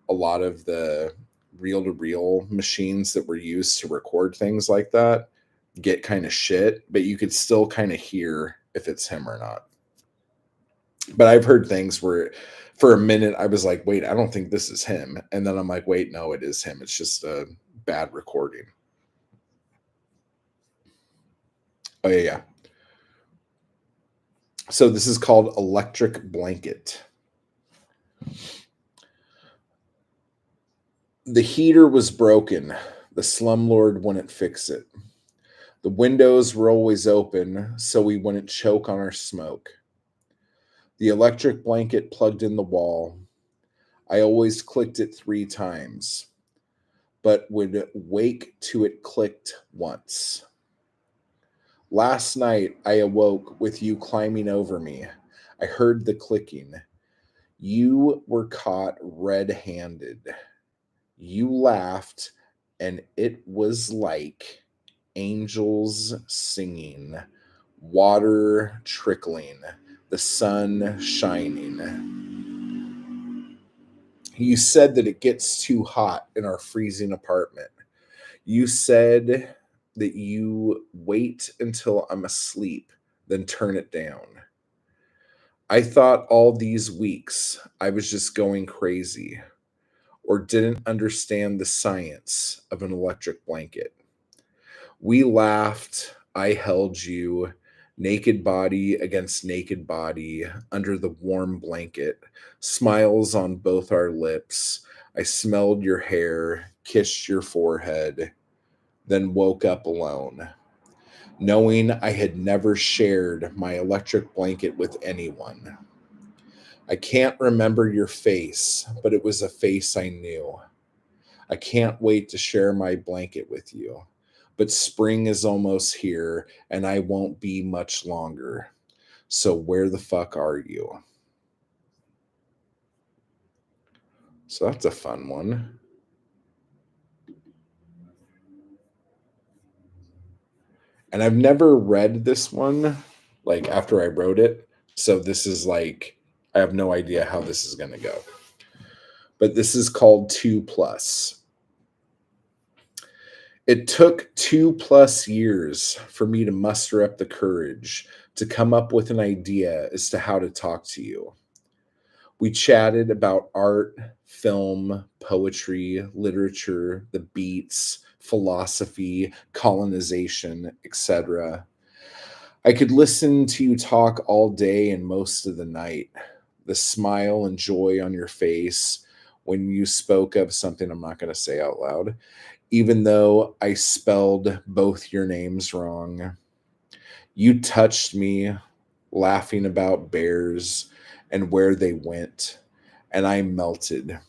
a lot of the reel-to-reel machines that were used to record things like that get kind of shit, but you could still kind of hear if it's him or not. But I've heard things where for a minute I was like, wait, I don't think this is him. And then I'm like, wait, no, it is him. It's just a bad recording. Oh, yeah. So this is called Electric Blanket. The heater was broken. The slumlord wouldn't fix it. The windows were always open, so we wouldn't choke on our smoke. The electric blanket plugged in the wall. I always clicked it 3 times, but would wake to it clicked once. Last night, I awoke with you climbing over me. I heard the clicking. You were caught red-handed. You laughed, and it was like angels singing, water trickling, the sun shining. You said that it gets too hot in our freezing apartment. You said that you wait until I'm asleep, then turn it down. I thought all these weeks I was just going crazy or didn't understand the science of an electric blanket. We laughed. I held you, naked body against naked body, under the warm blanket, smiles on both our lips. I smelled your hair, kissed your forehead, then woke up alone, knowing I had never shared my electric blanket with anyone. I can't remember your face, but it was a face I knew. I can't wait to share my blanket with you. But spring is almost here, and I won't be much longer. So where the fuck are you? So that's a fun one. And I've never read this one like after I wrote it. So this is like I have no idea how this is going to go. But this is called 2 plus. It took 2+ years for me to muster up the courage to come up with an idea as to how to talk to you. We chatted about art, film, poetry, literature, the beats, philosophy, colonization, etc. I could listen to you talk all day and most of the night. The smile and joy on your face when you spoke of something I'm not going to say out loud, even though I spelled both your names wrong. You touched me, laughing about bears and where they went, and I melted.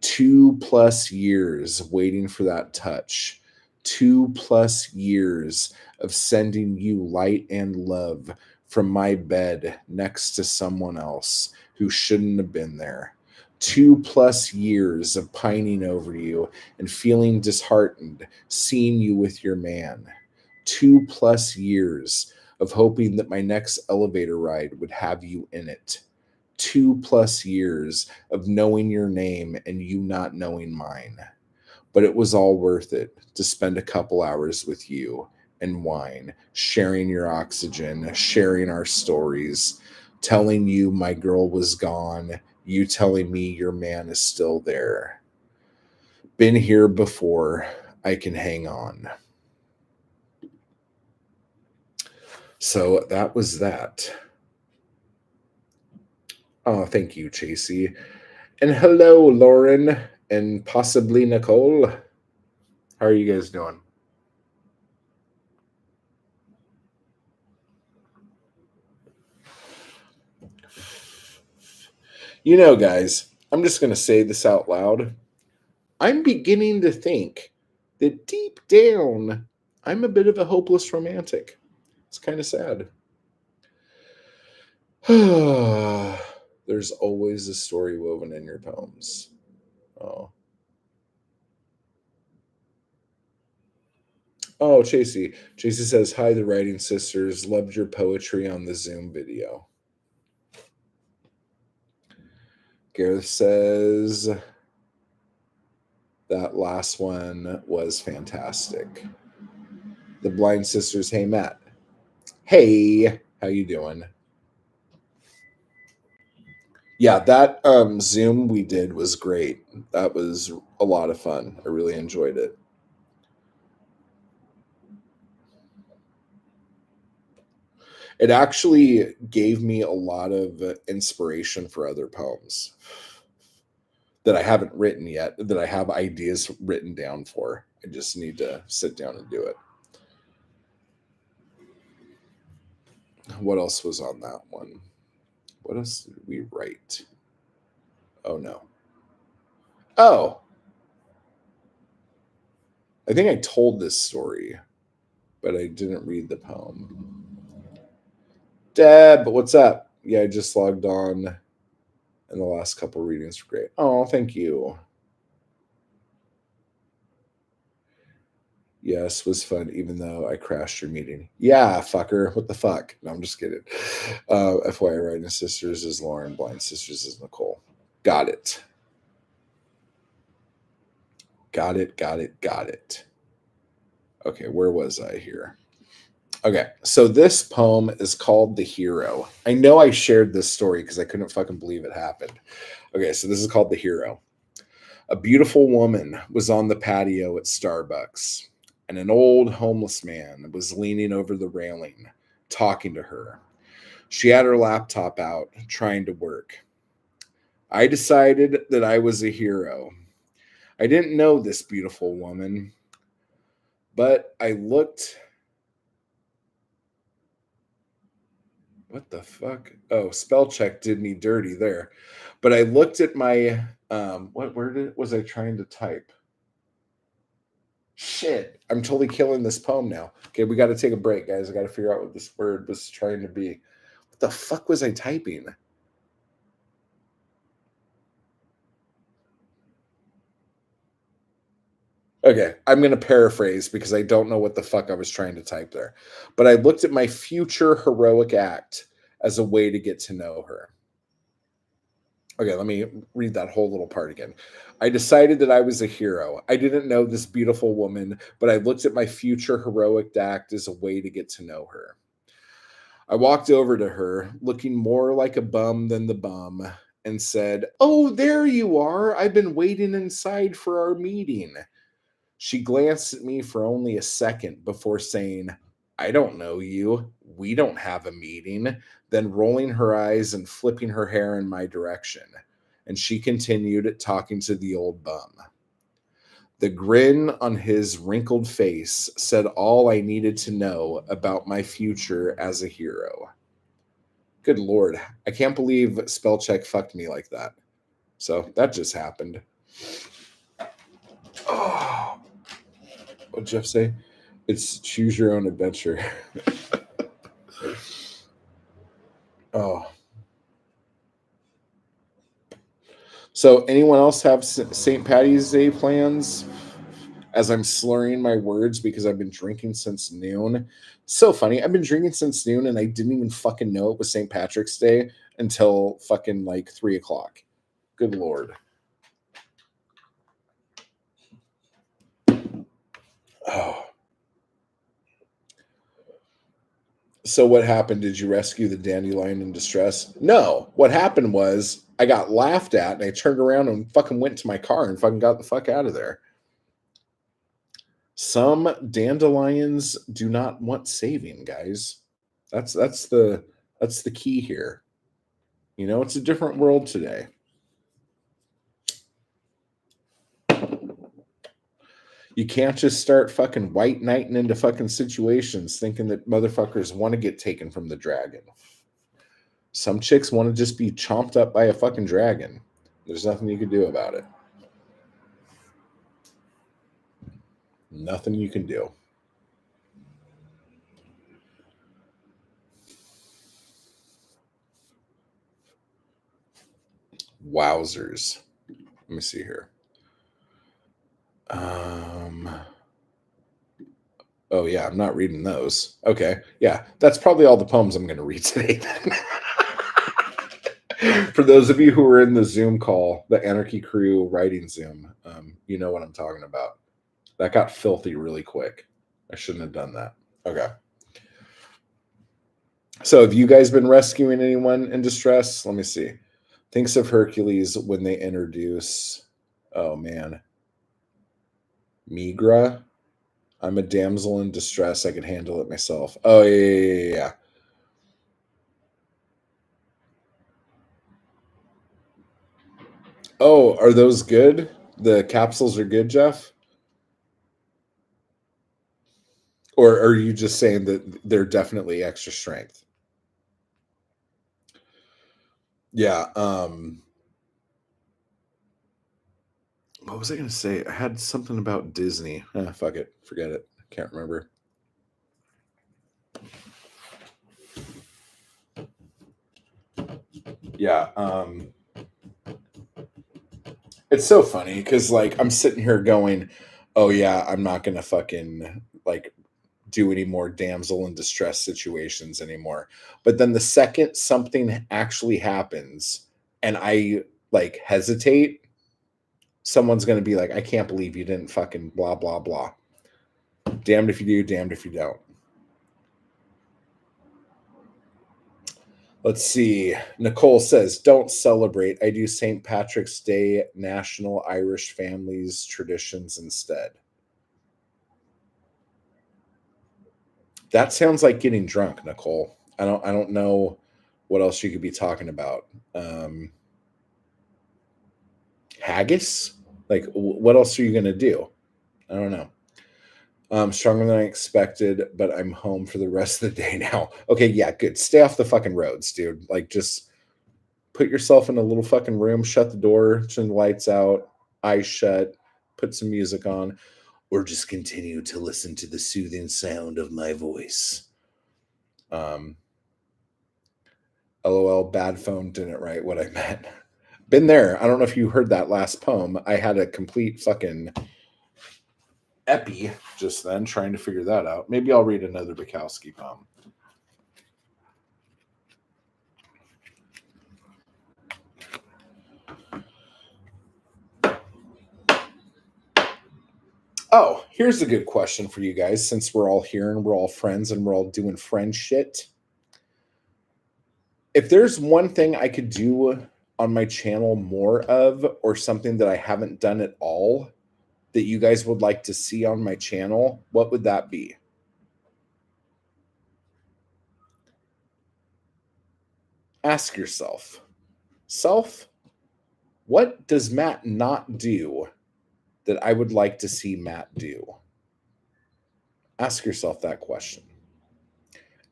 2+ years waiting for that touch. 2+ years of sending you light and love from my bed next to someone else who shouldn't have been there. 2+ years of pining over you and feeling disheartened, seeing you with your man. 2+ years of hoping that my next elevator ride would have you in it. 2+ years of knowing your name and you not knowing mine. But it was all worth it to spend a couple hours with you and wine, sharing your oxygen, sharing our stories, telling you my girl was gone, you telling me your man is still there. Been here before, I can hang on. So that was that. Oh, thank you, Chasey. And hello, Lauren, and possibly Nicole. How are you guys doing? You know, guys, I'm just going to say this out loud. I'm beginning to think that deep down, I'm a bit of a hopeless romantic. It's kind of sad. There's always a story woven in your poems. Oh. Oh, Chasey. Chasey says, hi, the writing sisters. Loved your poetry on the Zoom video. Gareth says, That last one was fantastic. The Blind Sisters, hey Matt. Hey, how you doing? Yeah, that Zoom we did was great. That was a lot of fun. I really enjoyed it. It actually gave me a lot of inspiration for other poems that I haven't written yet, that I have ideas written down for. I just need to sit down and do it. What else was on that one? What else did we write? Oh no. Oh, I think I told this story, but I didn't read the poem. Deb, what's up? Yeah, I just logged on, and the last couple readings were great. Oh, thank you. Yes, was fun, even though I crashed your meeting. Yeah, fucker. What the fuck? No, I'm just kidding. FYI, Writing Sisters is Lauren, Blind Sisters is Nicole. Got it. Got it. Okay, where was I here? Okay, so this poem is called The Hero. I know I shared this story because I couldn't fucking believe it happened. Okay, so this is called The Hero. A beautiful woman was on the patio at Starbucks, and an old homeless man was leaning over the railing, talking to her. She had her laptop out, trying to work. I decided that I was a hero. I didn't know this beautiful woman, but I looked. What the fuck? Oh, spell check did me dirty there. But I looked at my what word was I trying to type? Shit, I'm totally killing this poem now. Okay, we got to take a break, guys. I got to figure out what this word was trying to be. What the fuck was I typing? Okay, I'm going to paraphrase because I don't know what the fuck I was trying to type there. But I looked at my future heroic act as a way to get to know her. Okay, let me read that whole little part again. I decided that I was a hero. I didn't know this beautiful woman, but I looked at my future heroic act as a way to get to know her. I walked over to her, looking more like a bum than the bum, and said, "Oh, there you are. I've been waiting inside for our meeting." She glanced at me for only a second before saying, "I don't know you. We don't have a meeting," then rolling her eyes and flipping her hair in my direction. And she continued talking to the old bum. The grin on his wrinkled face said all I needed to know about my future as a hero. Good Lord, I can't believe spell check fucked me like that. So that just happened. Oh, what'd Jeff say? It's choose your own adventure. Oh. So, anyone else have St. Patty's Day plans? As I'm slurring my words because I've been drinking since noon. So funny. I've been drinking since noon and I didn't even fucking know it was St. Patrick's Day until fucking like 3 o'clock. Good Lord. Oh. So what happened? Did you rescue the dandelion in distress? No. What happened was I got laughed at and I turned around and fucking went to my car and fucking got the fuck out of there. Some dandelions do not want saving, guys. That's the key here. You know, it's a different world today. You can't just start fucking white knighting into fucking situations thinking that motherfuckers want to get taken from the dragon. Some chicks want to just be chomped up by a fucking dragon. There's nothing you can do about it. Nothing you can do. Wowzers. Let me see here. Oh yeah, I'm not reading those. Okay. Yeah, that's probably all the poems I'm going to read today then. For those of you who were in the Zoom call, the Anarchy Crew writing Zoom, you know what I'm talking about. That got filthy really quick. I shouldn't have done that. Okay. So have you guys been rescuing anyone in distress? Let me see. Thinks of Hercules when they introduce, oh man, Migra. I'm a damsel in distress. I could handle it myself. Oh, yeah. Oh, are those good? The capsules are good, Jeff? Or are you just saying that they're definitely extra strength? Yeah. What was I going to say? I had something about Disney. Fuck it. Forget it. Can't remember. Yeah. It's so funny because, like, I'm sitting here going, oh, yeah, I'm not going to fucking, like, do any more damsel in distress situations anymore. But then the second something actually happens and I, like, hesitate, someone's going to be like, I can't believe you didn't fucking blah, blah, blah. Damned if you do, damned if you don't. Let's see. Nicole says, don't celebrate. I do St. Patrick's Day National Irish Families Traditions instead. That sounds like getting drunk, Nicole. I don't know what else you could be talking about. Haggis? Like, what else are you going to do? I don't know. Stronger than I expected, but I'm home for the rest of the day now. Okay, yeah, good. Stay off the fucking roads, dude. Like, just put yourself in a little fucking room, shut the door, turn the lights out, eyes shut, put some music on, or just continue to listen to the soothing sound of my voice. LOL, bad phone didn't write what I meant. Been there. I don't know if you heard that last poem. I had a complete fucking epi just then trying to figure that out. Maybe I'll read another Bukowski poem. Oh, here's a good question for you guys since we're all here and we're all friends and we're all doing friend shit. If there's one thing I could do on my channel more of, or something that I haven't done at all that you guys would like to see on my channel, what would that be? Ask yourself, what does Matt not do that I would like to see Matt do? Ask yourself that question.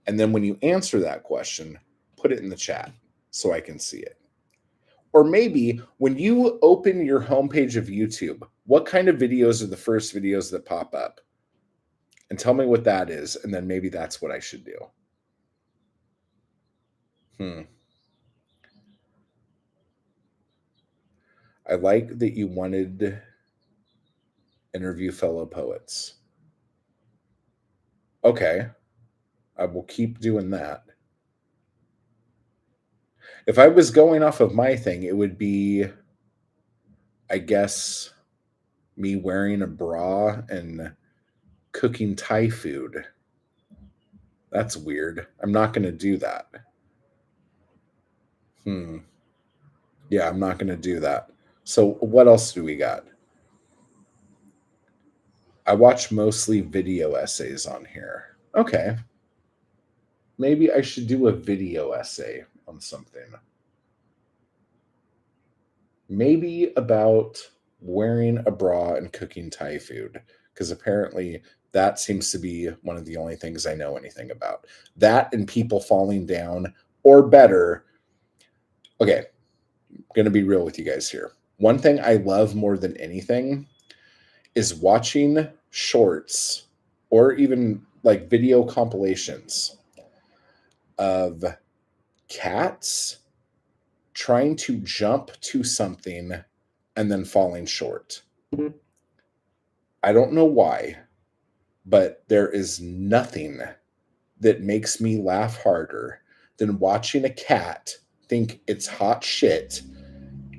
And then when you answer that question, put it in the chat so I can see it. Or maybe when you open your homepage of YouTube, what kind of videos are the first videos that pop up? And tell me what that is. And then maybe that's what I should do. I like that you wanted to interview fellow poets. Okay. I will keep doing that. If I was going off of my thing, it would be, I guess, me wearing a bra and cooking Thai food. That's weird. I'm not going to do that. Yeah, I'm not going to do that. So what else do we got? I watch mostly video essays on here. Okay. Maybe I should do a video essay on something. Maybe about wearing a bra and cooking Thai food, because apparently that seems to be one of the only things I know anything about. That and people falling down, or better. Okay, I'm going to be real with you guys here. One thing I love more than anything is watching shorts or even like video compilations of cats trying to jump to something and then falling short. I don't know why, but there is nothing that makes me laugh harder than watching a cat think it's hot shit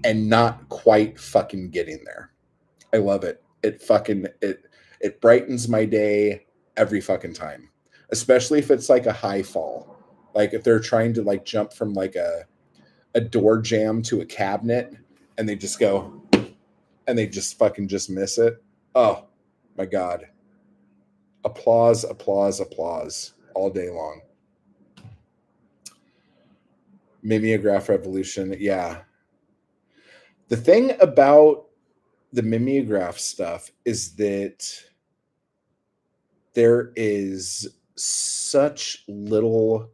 and not quite fucking getting there. I love it. It brightens my day every fucking time. Especially if it's like a high fall. Like if they're trying to like jump from like a door jamb to a cabinet and they just go and they just fucking just miss it. Oh my god. Applause, applause, applause all day long. Mimeograph revolution. Yeah. The thing about the mimeograph stuff is that there is such little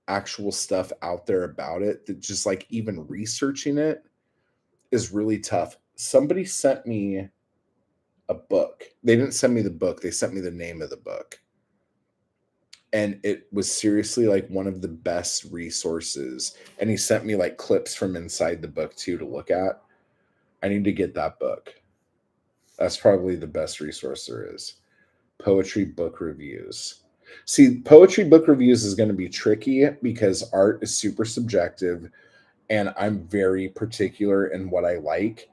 actual stuff out there about it that just like even researching it is really tough. Somebody sent me a book. They didn't send me the book, they sent me the name of the book. And it was seriously like one of the best resources. And he sent me like clips from inside the book too to look at. I need to get that book. That's probably the best resource there is. Poetry book reviews. See, poetry book reviews is going to be tricky because art is super subjective and I'm very particular in what I like.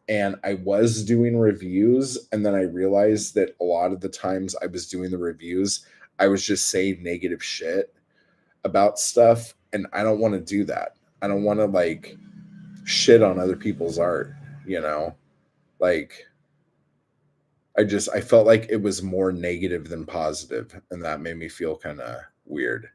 And I was doing reviews, and then I realized that a lot of the times I was doing the reviews, I was just saying negative shit about stuff. And I don't want to do that. I don't want to like shit on other people's art, you know? Like, I felt like it was more negative than positive, and that made me feel kind of weird.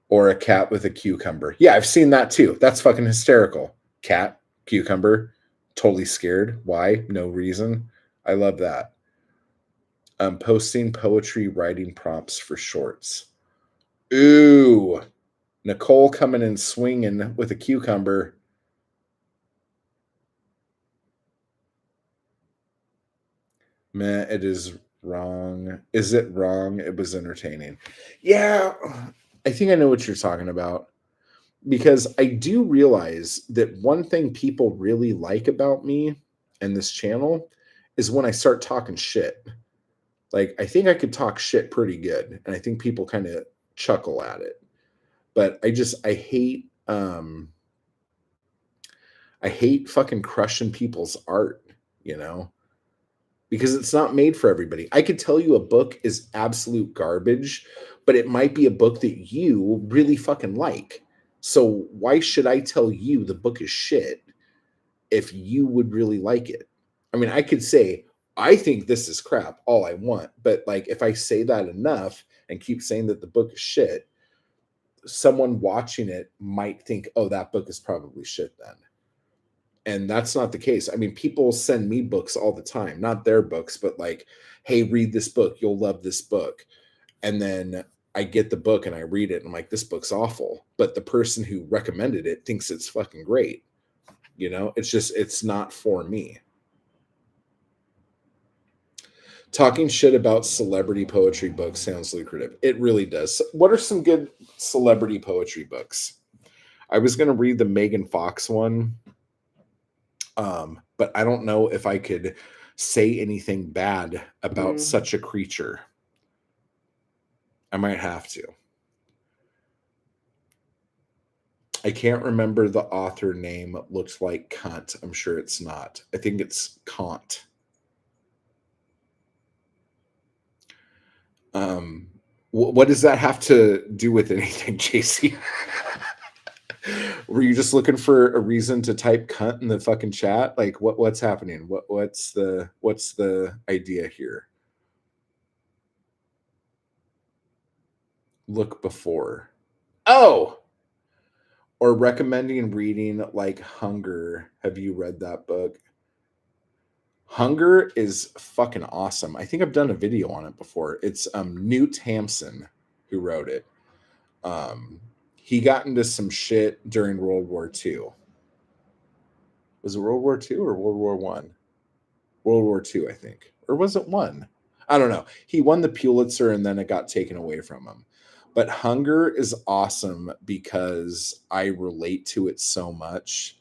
Or a cat with a cucumber. Yeah, I've seen that too. That's fucking hysterical. Cat, cucumber, totally scared. Why? No reason. I love that. Posting poetry writing prompts for shorts. Ooh, Nicole coming and swinging with a cucumber. Meh, it is wrong. Is it wrong? It was entertaining. Yeah, I think I know what you're talking about. Because I do realize that one thing people really like about me and this channel is when I start talking shit. Like, I think I could talk shit pretty good, and I think people kind of chuckle at it. But I hate fucking crushing people's art, you know? Because it's not made for everybody. I could tell you a book is absolute garbage, but it might be a book that you really fucking like. So why should I tell you the book is shit if you would really like it? I mean, I could say, I think this is crap all I want, but like if I say that enough and keep saying that the book is shit, someone watching it might think, oh, that book is probably shit then. And that's not the case. I mean, people send me books all the time, not their books, but like, hey, read this book. You'll love this book. And then I get the book and I read it and I'm like, this book's awful. But the person who recommended it thinks it's fucking great. You know, it's not for me. Talking shit about celebrity poetry books sounds lucrative. It really does. What are some good celebrity poetry books? I was going to read the Megan Fox one. But I don't know if I could say anything bad about such a creature. I might have to. I can't remember the author name. It looks like Kant. I'm sure it's not. I think it's Kant. What does that have to do with anything, JC? Were you just looking for a reason to type cunt in the fucking chat? Like what's happening? What's the idea here? Look before. Oh, or recommending reading like Hunger. Have you read that book? Hunger is fucking awesome. I think I've done a video on it before. It's Newt Hampson who wrote it. He got into some shit during World War II. Was it World War II or World War One? World War II, I think. Or was it one? I don't know. He won the Pulitzer and then it got taken away from him. But Hunger is awesome because I relate to it so much.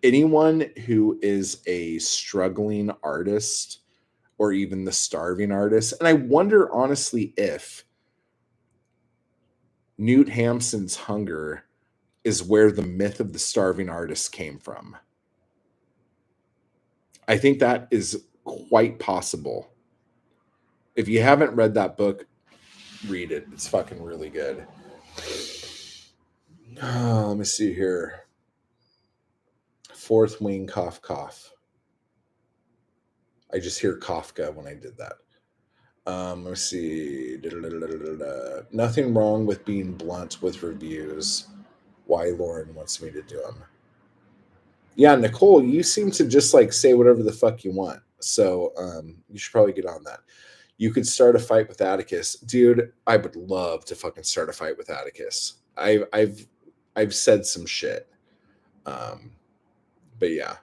Anyone who is a struggling artist or even the starving artist, and I wonder honestly if Newt Hampson's hunger is where the myth of the starving artist came from. I think that is quite possible. If you haven't read that book, read it. It's fucking really good. Let me see here. Fourth wing, cough, cough. I just hear Kafka when I did that. Let's see. Nothing wrong with being blunt with reviews. Why Lauren wants me to do them. Yeah, Nicole, you seem to just like say whatever the fuck you want. So you should probably get on that. You could start a fight with Atticus. Dude, I would love to fucking start a fight with Atticus. I've said some shit. But yeah.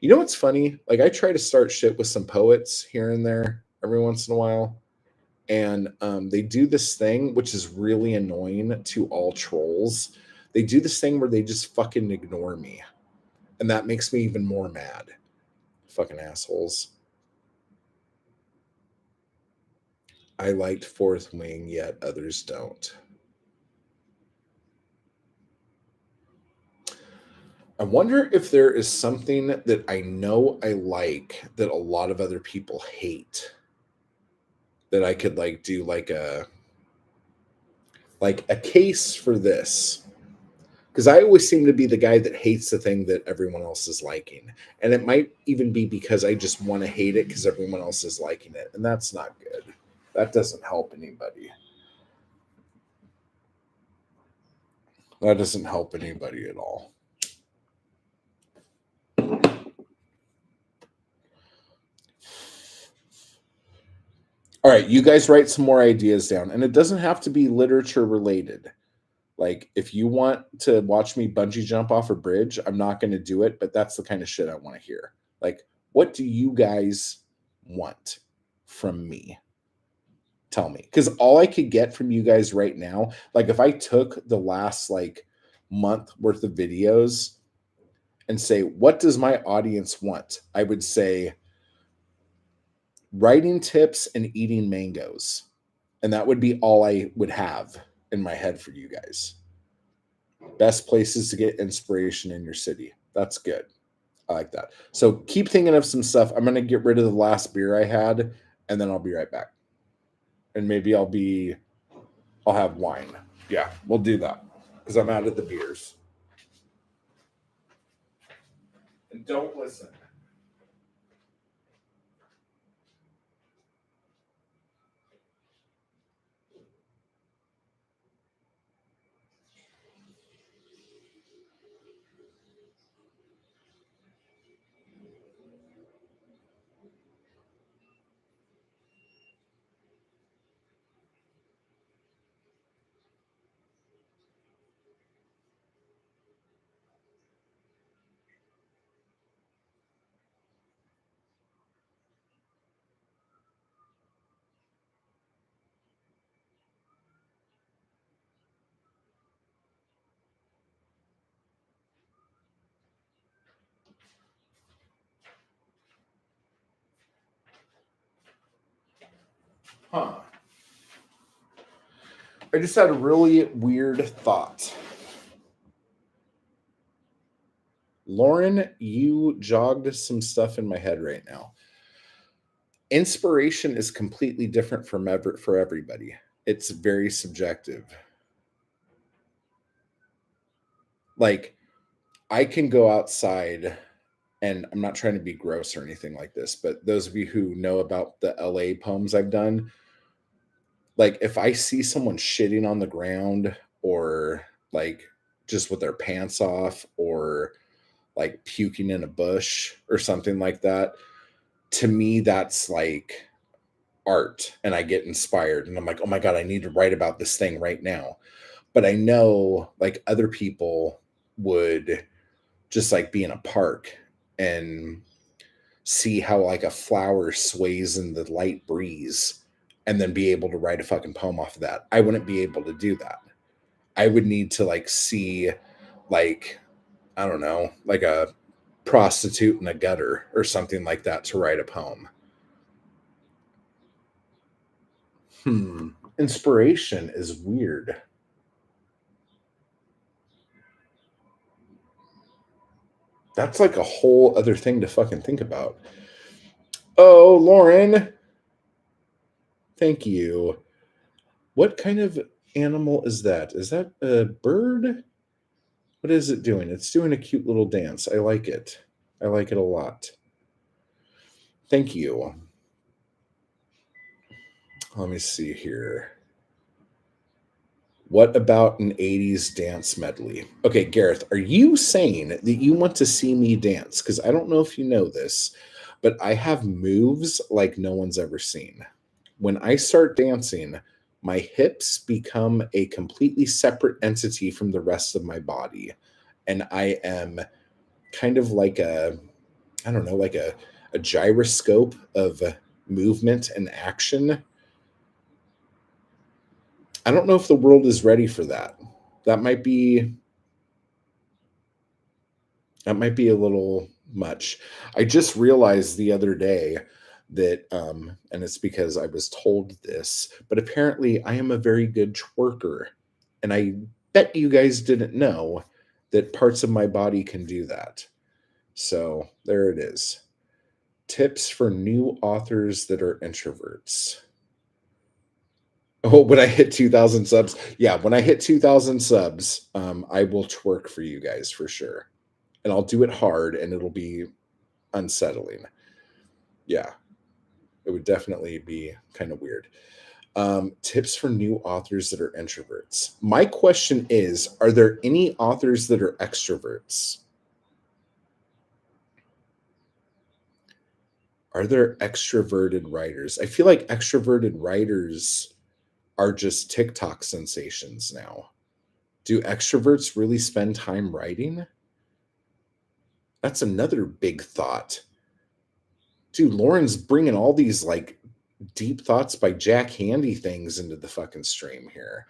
You know what's funny? Like I try to start shit with some poets here and there every once in a while. And they do this thing which is really annoying to all trolls. They do this thing where they just fucking ignore me. And that makes me even more mad. Fucking assholes. I liked Fourth Wing, yet others don't. I wonder if there is something that I know I like that a lot of other people hate. That I could like do like a case for this. Because I always seem to be the guy that hates the thing that everyone else is liking. And it might even be because I just want to hate it because everyone else is liking it. And that's not good. That doesn't help anybody. That doesn't help anybody at all. All right, you guys write some more ideas down. And it doesn't have to be literature related. Like, if you want to watch me bungee jump off a bridge, I'm not going to do it, but that's the kind of shit I want to hear. Like, what do you guys want from me? Tell me. Because all I could get from you guys right now, like, if I took the last, like, month worth of videos and say, what does my audience want? I would say writing tips and eating mangoes. And that would be all I would have in my head for you guys. Best places to get inspiration in your city. That's good. I like that. So keep thinking of some stuff. I'm going to get rid of the last beer I had, and then I'll be right back. And maybe I'll have wine. Yeah, we'll do that because I'm out of the beers. And don't listen. Huh. I just had a really weird thought. Lauren, you jogged some stuff in my head right now. Inspiration is completely different for everybody. It's very subjective. Like, I can go outside, and I'm not trying to be gross or anything like this, but those of you who know about the LA poems I've done, like if I see someone shitting on the ground or like just with their pants off or like puking in a bush or something like that, to me that's like art, and I get inspired and I'm like, oh my god, I need to write about this thing right now. But I know like other people would just like be in a park and see how like a flower sways in the light breeze and then be able to write a fucking poem off of that. I wouldn't be able to do that. I would need to like see like, I don't know, like a prostitute in a gutter or something like that to write a poem. Inspiration is weird. That's like a whole other thing to fucking think about. Oh, Lauren, thank you. What kind of animal is that? Is that a bird? What is it doing? It's doing a cute little dance. I like it. I like it a lot. Thank you. Let me see here. What about an 80s dance medley? Okay, Gareth, are you saying that you want to see me dance? Because I don't know if you know this, but I have moves like no one's ever seen. When I start dancing, my hips become a completely separate entity from the rest of my body. And I am kind of like I don't know, like a gyroscope of movement and action. I don't know if the world is ready for that. That might be that might be a little much. I just realized the other day that and it's because I was told this, but apparently I am a very good twerker. And I bet you guys didn't know that parts of my body can do that. So, there it is. Tips for new authors that are introverts. Oh, when I hit 2,000 subs. Yeah, when I hit 2,000 subs, I will twerk for you guys for sure. And I'll do it hard and it'll be unsettling. Yeah, it would definitely be kind of weird. Tips for new authors that are introverts. My question is, are there any authors that are extroverts? Are there extroverted writers? I feel like extroverted writers are just TikTok sensations now. Do extroverts really spend time writing? That's another big thought. Dude, Lauren's bringing all these like deep thoughts by Jack Handy things into the fucking stream here.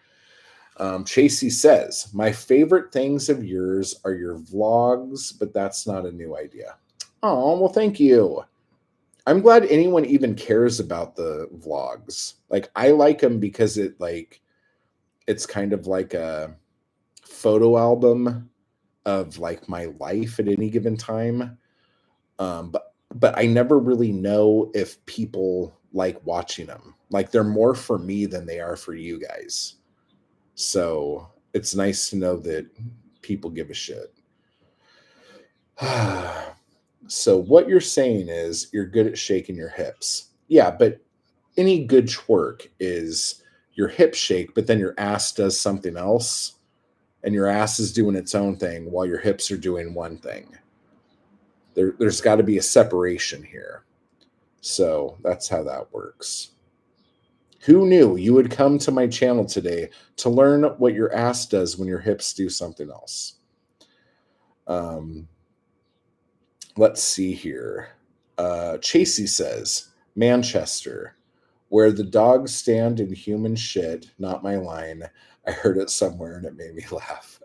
Chasey says, my favorite things of yours are your vlogs, but that's not a new idea. Oh, well, thank you. I'm glad anyone even cares about the vlogs. Like, I like them because it's kind of like a photo album of like my life at any given time. But I never really know if people like watching them. Like, they're more for me than they are for you guys. So it's nice to know that people give a shit. So what you're saying is you're good at shaking your hips. Yeah, but any good twerk is your hip shake, but then your ass does something else, and your ass is doing its own thing while your hips are doing one thing. There's got to be a separation here. So that's how that works. Who knew you would come to my channel today to learn what your ass does when your hips do something else? Um, let's see here. Chasey says, Manchester, where the dogs stand in human shit, not my line. I heard it somewhere and it made me laugh.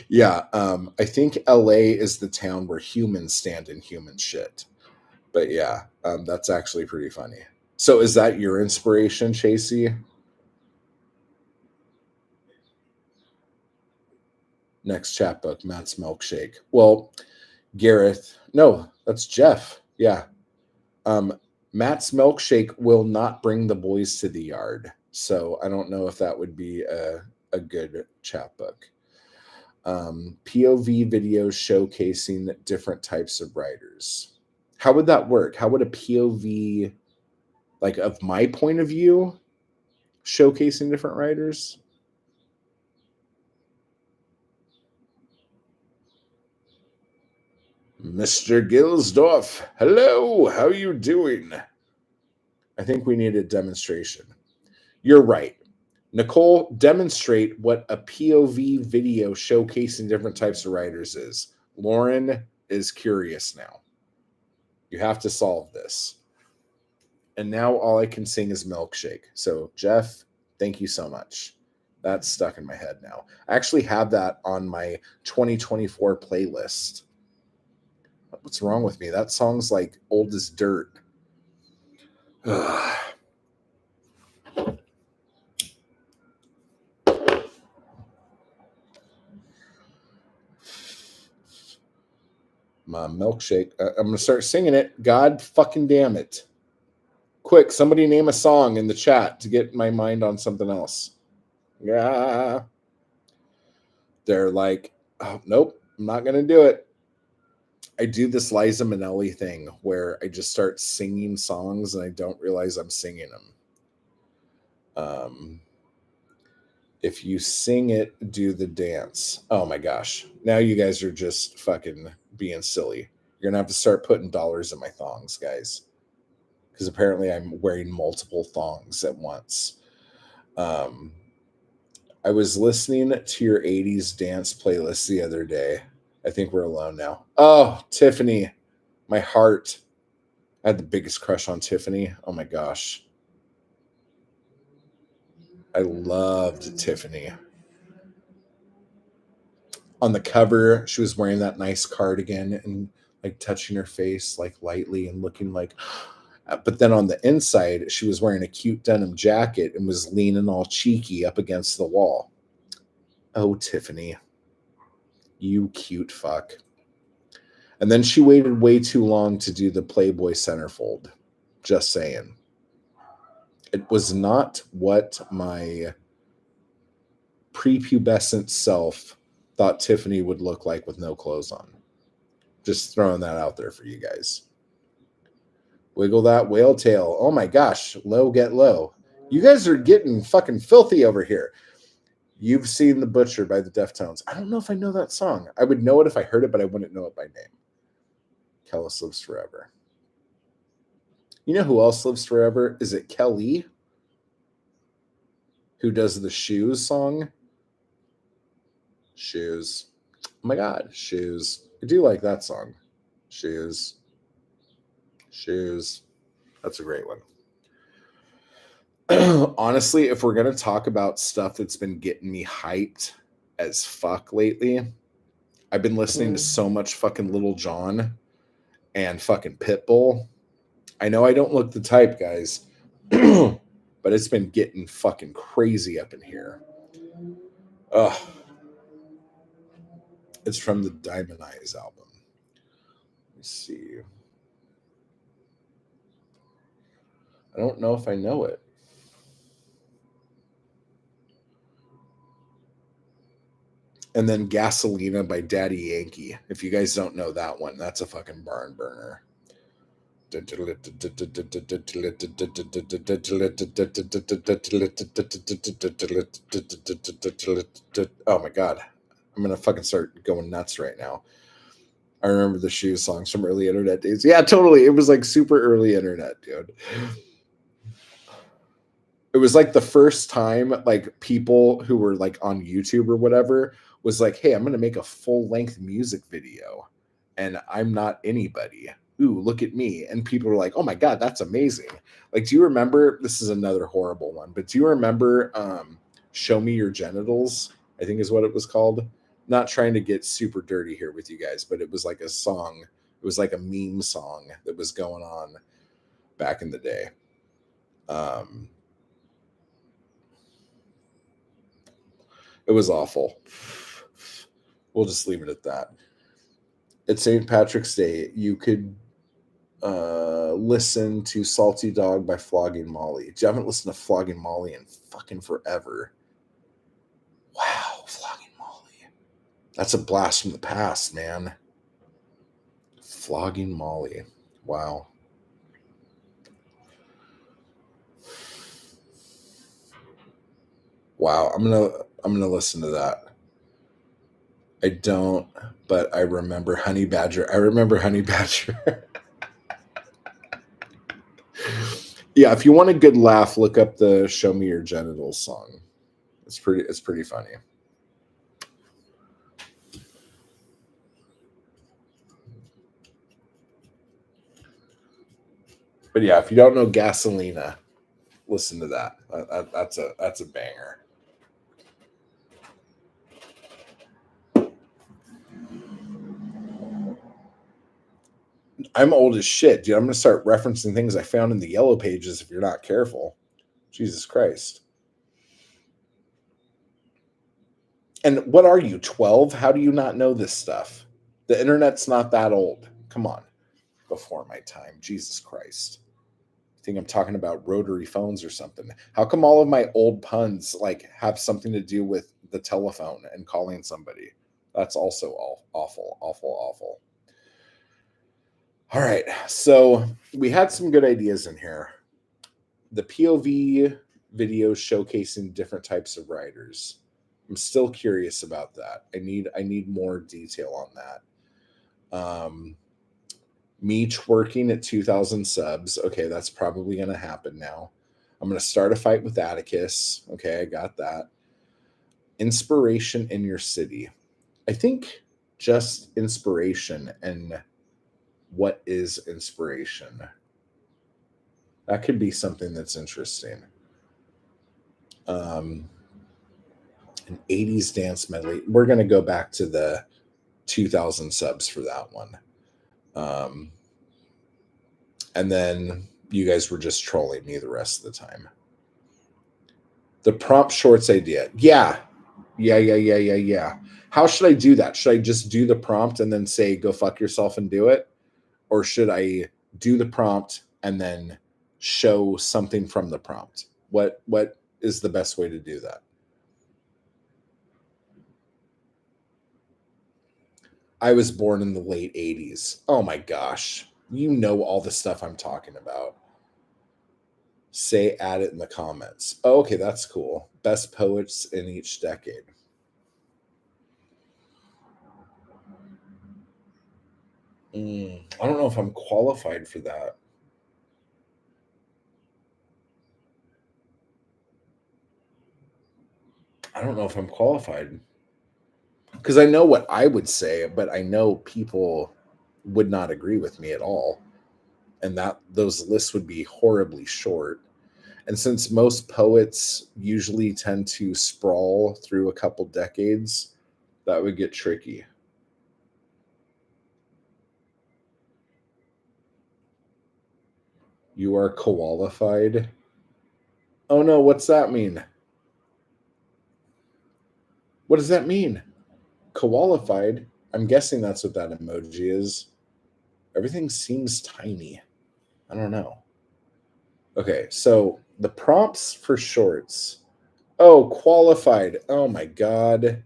Yeah, I think LA is the town where humans stand in human shit. But yeah, that's actually pretty funny. So is that your inspiration, Chasey? Next chapbook, Matt's milkshake. Well, Gareth, no, that's Jeff. Yeah. Um, Matt's milkshake will not bring the boys to the yard. So I don't know if that would be a good chapbook. POV videos showcasing different types of writers. How would that work? How would a POV, like of my point of view, showcasing different writers? Mr. Gilsdorf, hello, how you doing? I think we need a demonstration. You're right. Nicole, demonstrate what a POV video showcasing different types of writers is. Lauren is curious now. You have to solve this. And now all I can sing is Milkshake. So, Jeff, thank you so much. That's stuck in my head now. I actually have that on my 2024 playlist. What's wrong with me? That song's like old as dirt. My milkshake. I'm gonna start singing it. God fucking damn it! Quick, somebody name a song in the chat to get my mind on something else. Yeah, they're like, oh nope, I'm not gonna do it. I do this Liza Minnelli thing where I just start singing songs and I don't realize I'm singing them. If you sing it, do the dance. Oh my gosh. Now you guys are just fucking being silly. You're going to have to start putting dollars in my thongs, guys. Because apparently I'm wearing multiple thongs at once. I was listening to your 80s dance playlist the other day. I think we're alone now. Oh, Tiffany, my heart. I had the biggest crush on Tiffany. Oh my gosh. I loved Tiffany. On the cover, she was wearing that nice cardigan and like touching her face like lightly and looking like, but then on the inside, she was wearing a cute denim jacket and was leaning all cheeky up against the wall. Oh, Tiffany, you cute fuck. And then she waited way too long to do the Playboy centerfold. Just saying. It was not what my prepubescent self thought Tiffany would look like with no clothes on. Just throwing that out there for you guys. Wiggle that whale tail. Oh my gosh. Low, get low. You guys are getting fucking filthy over here. You've seen The Butcher by the Deftones. I don't know if I know that song. I would know it if I heard it, but I wouldn't know it by name. Kellis lives forever. You know who else lives forever? Is it Kelly? Who does the Shoes song? Shoes. Oh my God, Shoes. I do like that song. Shoes. Shoes. That's a great one. Honestly, if we're going to talk about stuff that's been getting me hyped as fuck lately, I've been listening to so much fucking Little John and fucking Pitbull. I know I don't look the type, guys, but it's been getting fucking crazy up in here. Ugh. It's from the Diamond Eyes album. Let me see. I don't know if I know it. And then Gasolina by Daddy Yankee. If you guys don't know that one, that's a fucking barn burner. Oh my God. I'm going to fucking start going nuts right now. I remember the Shoe songs from early internet days. Yeah, totally. It was like super early internet, dude. It was like the first time like people who were like on YouTube or whatever was like, hey, I'm going to make a full length music video and I'm not anybody. Ooh, look at me. And people were like, oh my God, that's amazing. Like, do you remember, this is another horrible one, but do you remember Show Me Your Genitals? I think is what it was called. Not trying to get super dirty here with you guys, but it was like a song. It was like a meme song that was going on back in the day. It was awful. We'll just leave it at that. At St. Patrick's Day, you could listen to Salty Dog by Flogging Molly. You haven't listened to Flogging Molly in fucking forever. Wow, Flogging Molly. That's a blast from the past, man. Flogging Molly. Wow. Wow, I'm gonna listen to that. I don't, but I remember Honey Badger. I remember Honey Badger. Yeah, if you want a good laugh, look up the "Show Me Your Genitals" song. It's pretty funny. But yeah, if you don't know Gasolina, listen to that. That's a banger. I'm old as shit, dude. I'm gonna start referencing things I found in the yellow pages if you're not careful. Jesus Christ. And what are you, 12? How do you not know this stuff? The internet's not that old. Come on. Before my time. Jesus Christ. I think I'm talking about rotary phones or something. How come all of my old puns like have something to do with the telephone and calling somebody? That's also awful, awful, awful. All right. So we had some good ideas in here. The POV videos showcasing different types of writers. I'm still curious about that. I need more detail on that. Me twerking at 2,000 subs. Okay, that's probably going to happen now. I'm going to start a fight with Atticus. Okay, I got that. Inspiration in your city. I think just inspiration and what is inspiration. That could be something that's interesting. An 80s dance medley. We're going to go back to the 2,000 subs for that one. And then you guys were just trolling me the rest of the time. The prompt shorts idea. Yeah. How should I do that? Should I just do the prompt and then say, go fuck yourself and do it? Or should I do the prompt and then show something from the prompt? What is the best way to do that? I was born in the late 80s. Oh my gosh. You know all the stuff I'm talking about. Say add it in the comments. Oh, okay, that's cool. Best poets in each decade. I don't know if I'm qualified for that. I don't know if I'm qualified. Because I know what I would say, but I know people would not agree with me at all. And that those lists would be horribly short. And since most poets usually tend to sprawl through a couple decades, that would get tricky. You are qualified. Oh no, what's that mean? What does that mean? Qualified? I'm guessing that's what that emoji is. Everything seems tiny. I don't know. Okay, so the prompts for shorts. Oh, qualified. Oh my god.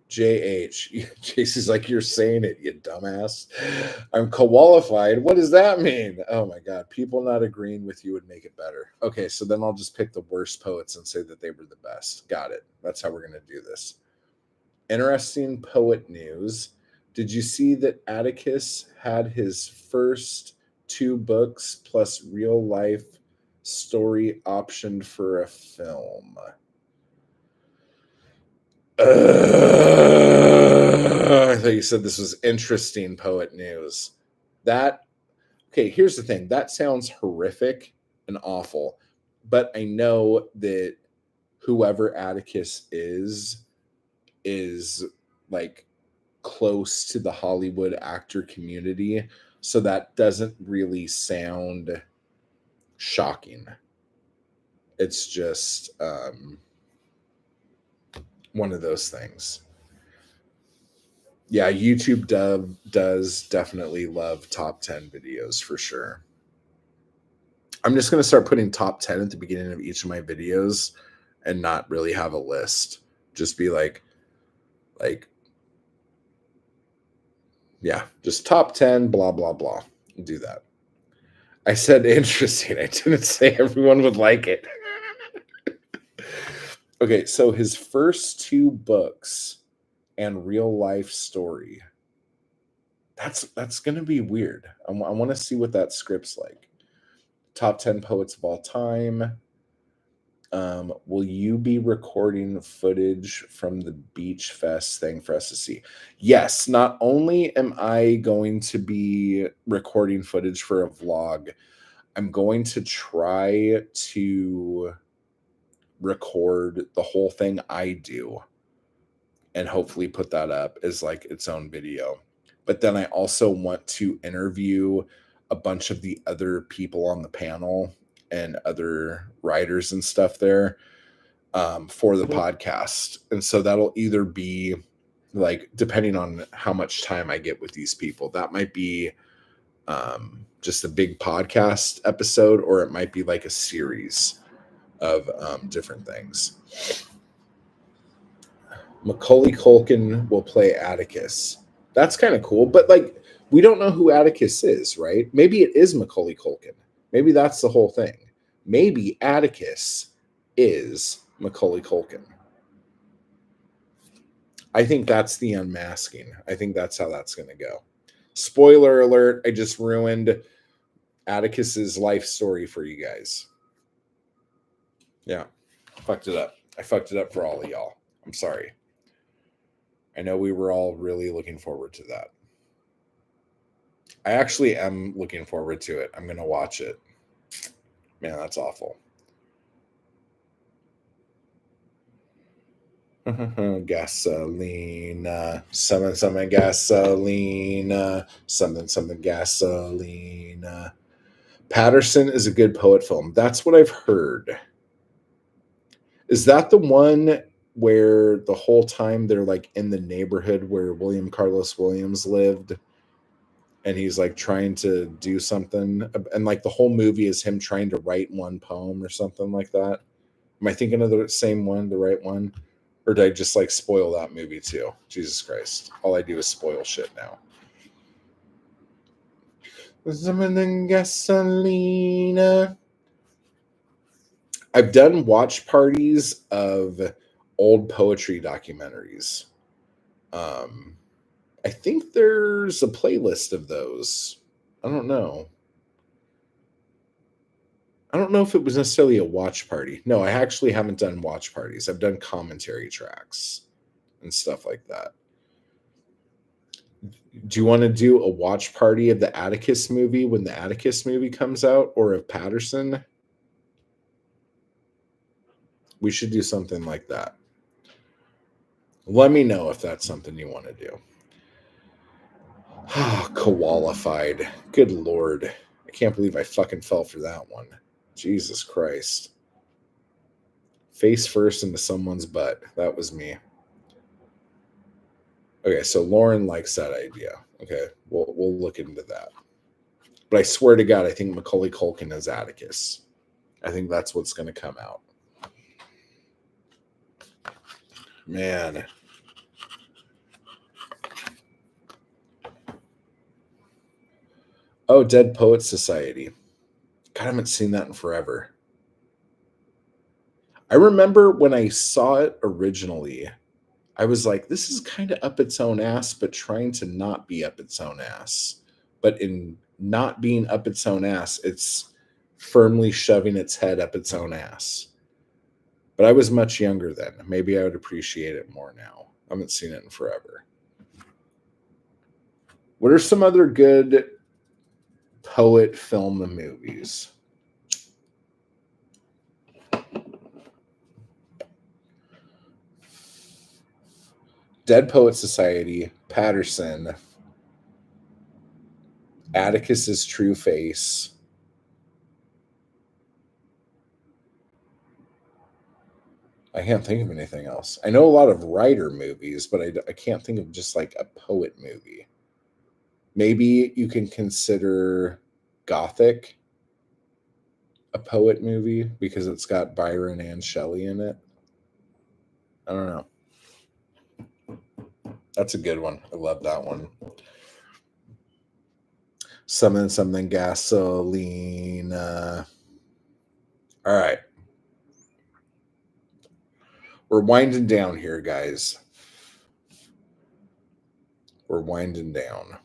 JH. JC's like, you're saying it, you dumbass. I'm qualified. What does that mean? Oh my god. People not agreeing with you would make it better. Okay, so then I'll just pick the worst poets and say that they were the best. Got it. That's how we're going to do this. Interesting poet news. Did you see that Atticus had his first 2 books plus real life story optioned for a film? I thought you said this was interesting poet news. That, okay, here's the thing. That sounds horrific and awful, but I know that whoever Atticus is like close to the Hollywood actor community, so that doesn't really sound shocking. It's just one of those things. Yeah, YouTube does definitely love top 10 videos for sure. I'm just going to start putting top 10 at the beginning of each of my videos and not really have a list. Just be like, yeah, just top 10, blah, blah, blah. Do that. I said interesting. I didn't say everyone would like it. Okay, so his first 2 books and real life story. That's going to be weird. I want to see what that script's like. Top 10 poets of all time. Will you be recording footage from the Beach Fest thing for us to see? Yes, not only am I going to be recording footage for a vlog, I'm going to try to record the whole thing I do and hopefully put that up as like its own video. But then I also want to interview a bunch of the other people on the panel and other writers and stuff there for the podcast. And so that'll either be like depending on how much time I get with these people. That might be just a big podcast episode, or it might be like a series of different things. Macaulay Culkin will play Atticus. That's kind of cool, but like we don't know who Atticus is, right? Maybe it is Macaulay Culkin. Maybe that's the whole thing. Maybe Atticus is Macaulay Culkin. I think that's the unmasking. I think that's how that's going to go. Spoiler alert, I just ruined Atticus's life story for you guys. Yeah, fucked it up. I fucked it up for all of y'all. I'm sorry. I know we were all really looking forward to that. I actually am looking forward to it. I'm going to watch it. Man, that's awful. Gasoline, something gasoline, something gasoline. Patterson is a good poet film. That's what I've heard. Is that the one where the whole time they're like in the neighborhood where William Carlos Williams lived, and he's like trying to do something, and like the whole movie is him trying to write one poem or something like that? Am I thinking of the same one, the right one? Or did I just like spoil that movie too? Jesus Christ. All I do is spoil shit now. Something gasolina. I've done watch parties of old poetry documentaries. I think there's a playlist of those. I don't know. I don't know if it was necessarily a watch party. No, I actually haven't done watch parties. I've done commentary tracks and stuff like that. Do you want to do a watch party of the Atticus movie when the Atticus movie comes out, or of Patterson? We should do something like that. Let me know if that's something you want to do. Qualified. Good Lord. I can't believe I fucking fell for that one. Jesus Christ. Face first into someone's butt. That was me. Okay, so Lauren likes that idea. Okay, we'll look into that. But I swear to God, I think Macaulay Culkin is Atticus. I think that's what's going to come out. Man. Oh, Dead Poets Society. God, I haven't seen that in forever. I remember when I saw it originally, I was like, this is kind of up its own ass, but trying to not be up its own ass. But in not being up its own ass, it's firmly shoving its head up its own ass. But I was much younger then. Maybe I would appreciate it more now. I haven't seen it in forever. What are some other good poet film movies? Dead Poet Society, Patterson, Atticus's True Face. I can't think of anything else. I know a lot of writer movies, but I can't think of just like a poet movie. Maybe you can consider Gothic a poet movie because it's got Byron and Shelley in it. I don't know. That's a good one. I love that one. Something gasoline. All right. We're winding down here, guys. We're winding down.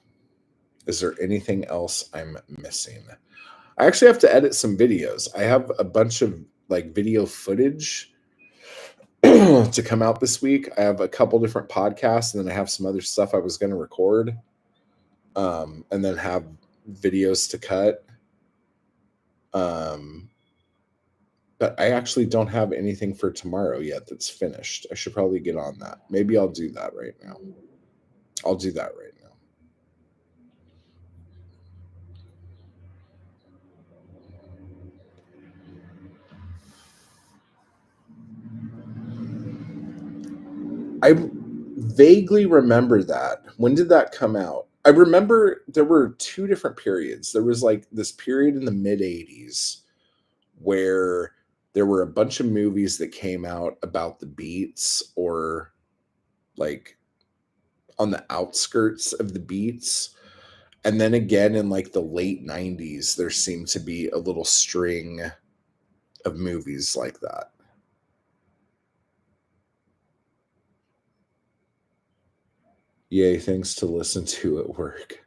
Is there anything else I'm missing? I actually have to edit some videos. I have a bunch of like video footage to come out this week. I have a couple different podcasts, and then I have some other stuff I was going to record, and then have videos to cut. But I actually don't have anything for tomorrow yet that's finished. I should probably get on that. Maybe I'll do that right now. I'll do that right now. vaguely remember that. When did that come out? I remember there were two different periods. There was like this period in the mid 80s where there were a bunch of movies that came out about the beats or like on the outskirts of the beats. And then again in like the late 90s, there seemed to be a little string of movies like that. Yay, things to listen to at work.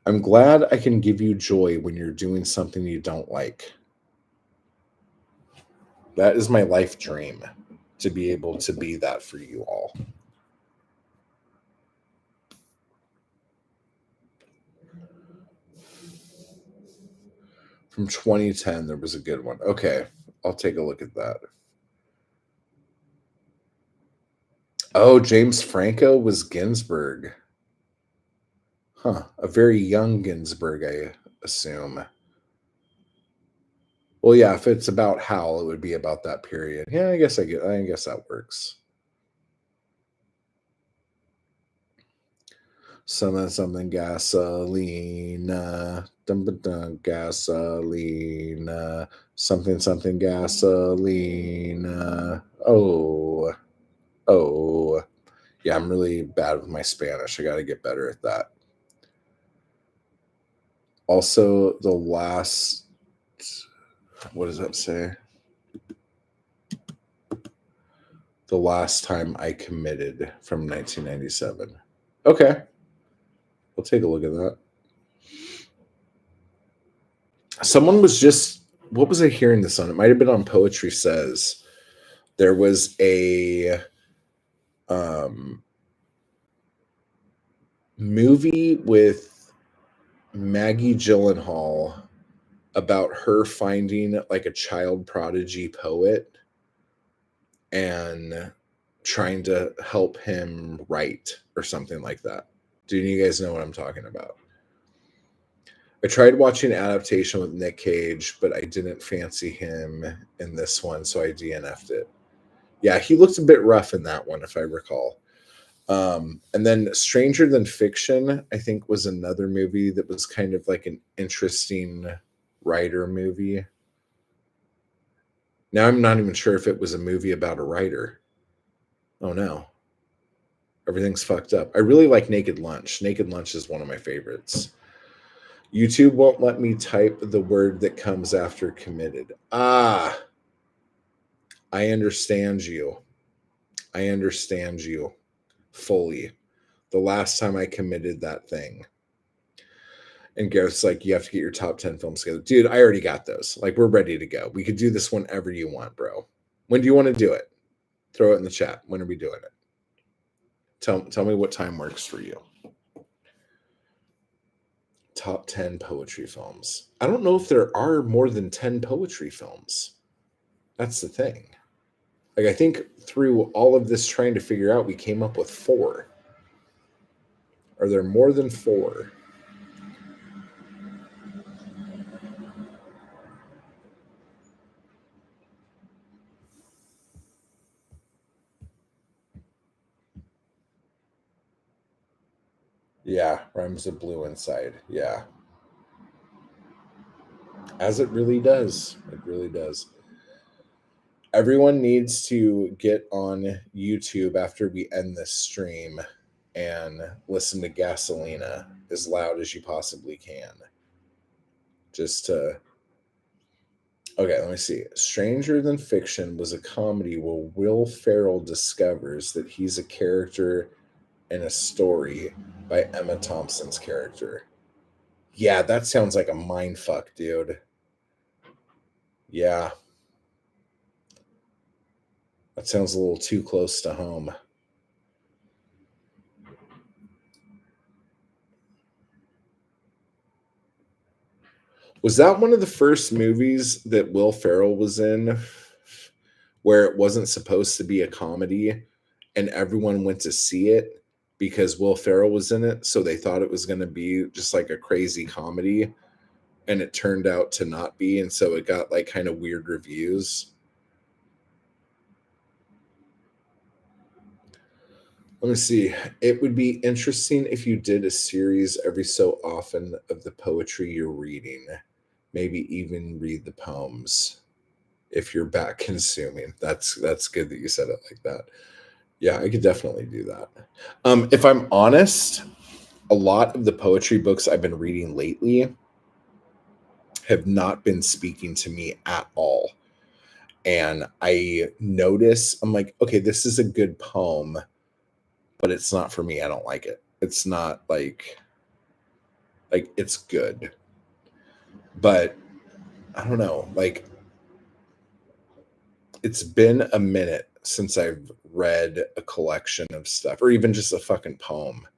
I'm glad I can give you joy when you're doing something you don't like. That is my life dream, to be able to be that for you all. From 2010, there was a good one. Okay, I'll take a look at that. Oh, James Franco was Ginsburg. Huh, a very young Ginsburg, I assume. Well, yeah, if it's about Hal, it would be about that period. Yeah, I guess that works. Something gasoline, gasoline, something gasoline. Oh, yeah, I'm really bad with my Spanish. I got to get better at that. Also, the last, what does that say? The last time I committed from 1997. Okay. We'll take a look at that. Someone was just, what was I hearing this on? It might have been on Poetry Says. There was a movie with Maggie Gyllenhaal about her finding like a child prodigy poet and trying to help him write or something like that. Do you guys know what I'm talking about? I tried watching adaptation with Nick Cage, but I didn't fancy him in this one, so I DNF'd it. Yeah, he looked a bit rough in that one, if I recall. And then Stranger Than Fiction, I think, was another movie that was kind of like an interesting writer movie. Now I'm not even sure if it was a movie about a writer. Oh no. Everything's fucked up. I really like Naked Lunch. Naked Lunch is one of my favorites. YouTube won't let me type the word that comes after committed. Ah, I understand you. I understand you fully. The last time I committed that thing. And Gareth's like, you have to get your top 10 films together. Dude, I already got those. Like, we're ready to go. We could do this whenever you want, bro. When do you want to do it? Throw it in the chat. When are we doing it? Tell me what time works for you. Top 10 poetry films. I don't know if there are more than 10 poetry films. That's the thing. Like, I think through all of this trying to figure out, we came up with 4. Are there more than 4? Yeah, rhymes with blue inside. Yeah. As it really does. It really does. Everyone needs to get on YouTube after we end this stream and listen to Gasolina as loud as you possibly can. Just to. Okay, let me see. Stranger Than Fiction was a comedy where Will Ferrell discovers that he's a character in a story by Emma Thompson's character. Yeah, that sounds like a mind fuck, dude. Yeah. That sounds a little too close to home. Was that one of the first movies that Will Ferrell was in where it wasn't supposed to be a comedy and everyone went to see it because Will Ferrell was in it? So they thought it was going to be just like a crazy comedy and it turned out to not be. And so it got like kind of weird reviews. Let me see. It would be interesting if you did a series every so often of the poetry you're reading. Maybe even read the poems if you're back consuming. That's good that you said it like that. Yeah, I could definitely do that. If I'm honest, a lot of the poetry books I've been reading lately have not been speaking to me at all. And I notice, I'm like, okay, this is a good poem, but it's not for me. I don't like it. It's not like it's good. But I don't know, like it's been a minute since I've read a collection of stuff or even just a fucking poem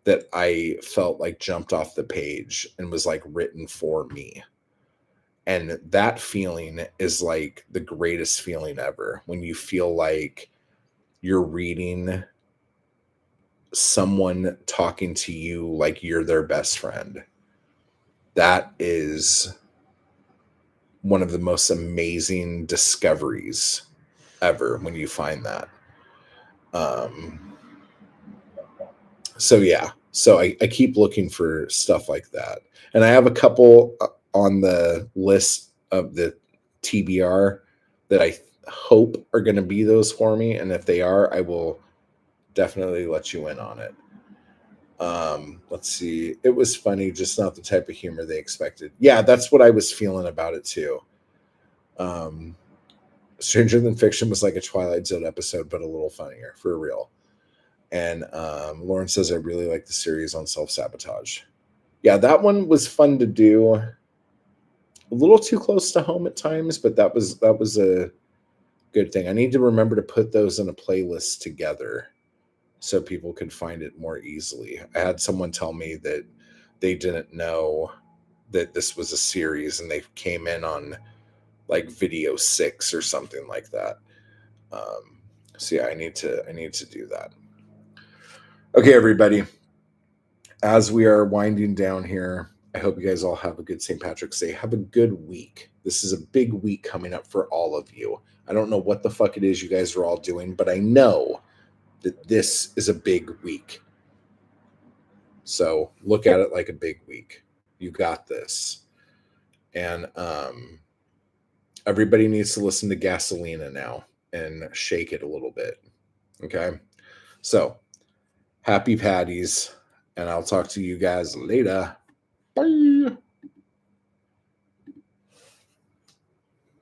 that I felt like jumped off the page and was like written for me. And that feeling is like the greatest feeling ever when you feel like you're reading someone talking to you like you're their best friend. That is one of the most amazing discoveries ever when you find that. Um, so yeah, so I keep looking for stuff like that, and I have a couple on the list of the TBR that I hope are going to be those for me, and if they are, I will definitely let you in on it. Let's see. It was funny, just not the type of humor they expected. Yeah, that's what I was feeling about it too. Um, Stranger Than Fiction was like a Twilight Zone episode, but a little funnier for real. And Lauren says, I really like the series on self sabotage. Yeah, that one was fun to do. A little too close to home at times, but that was a good thing. I need to remember to put those in a playlist together so people could find it more easily. I had someone tell me that they didn't know that this was a series and they came in on like video 6 or something like that. So yeah, I need to do that. Okay, everybody. As we are winding down here, I hope you guys all have a good St. Patrick's Day. Have a good week. This is a big week coming up for all of you. I don't know what the fuck it is you guys are all doing, but I know that this is a big week. So look at it like a big week. You got this. And everybody needs to listen to Gasolina now and shake it a little bit. Okay. So happy Paddies, and I'll talk to you guys later. Bye.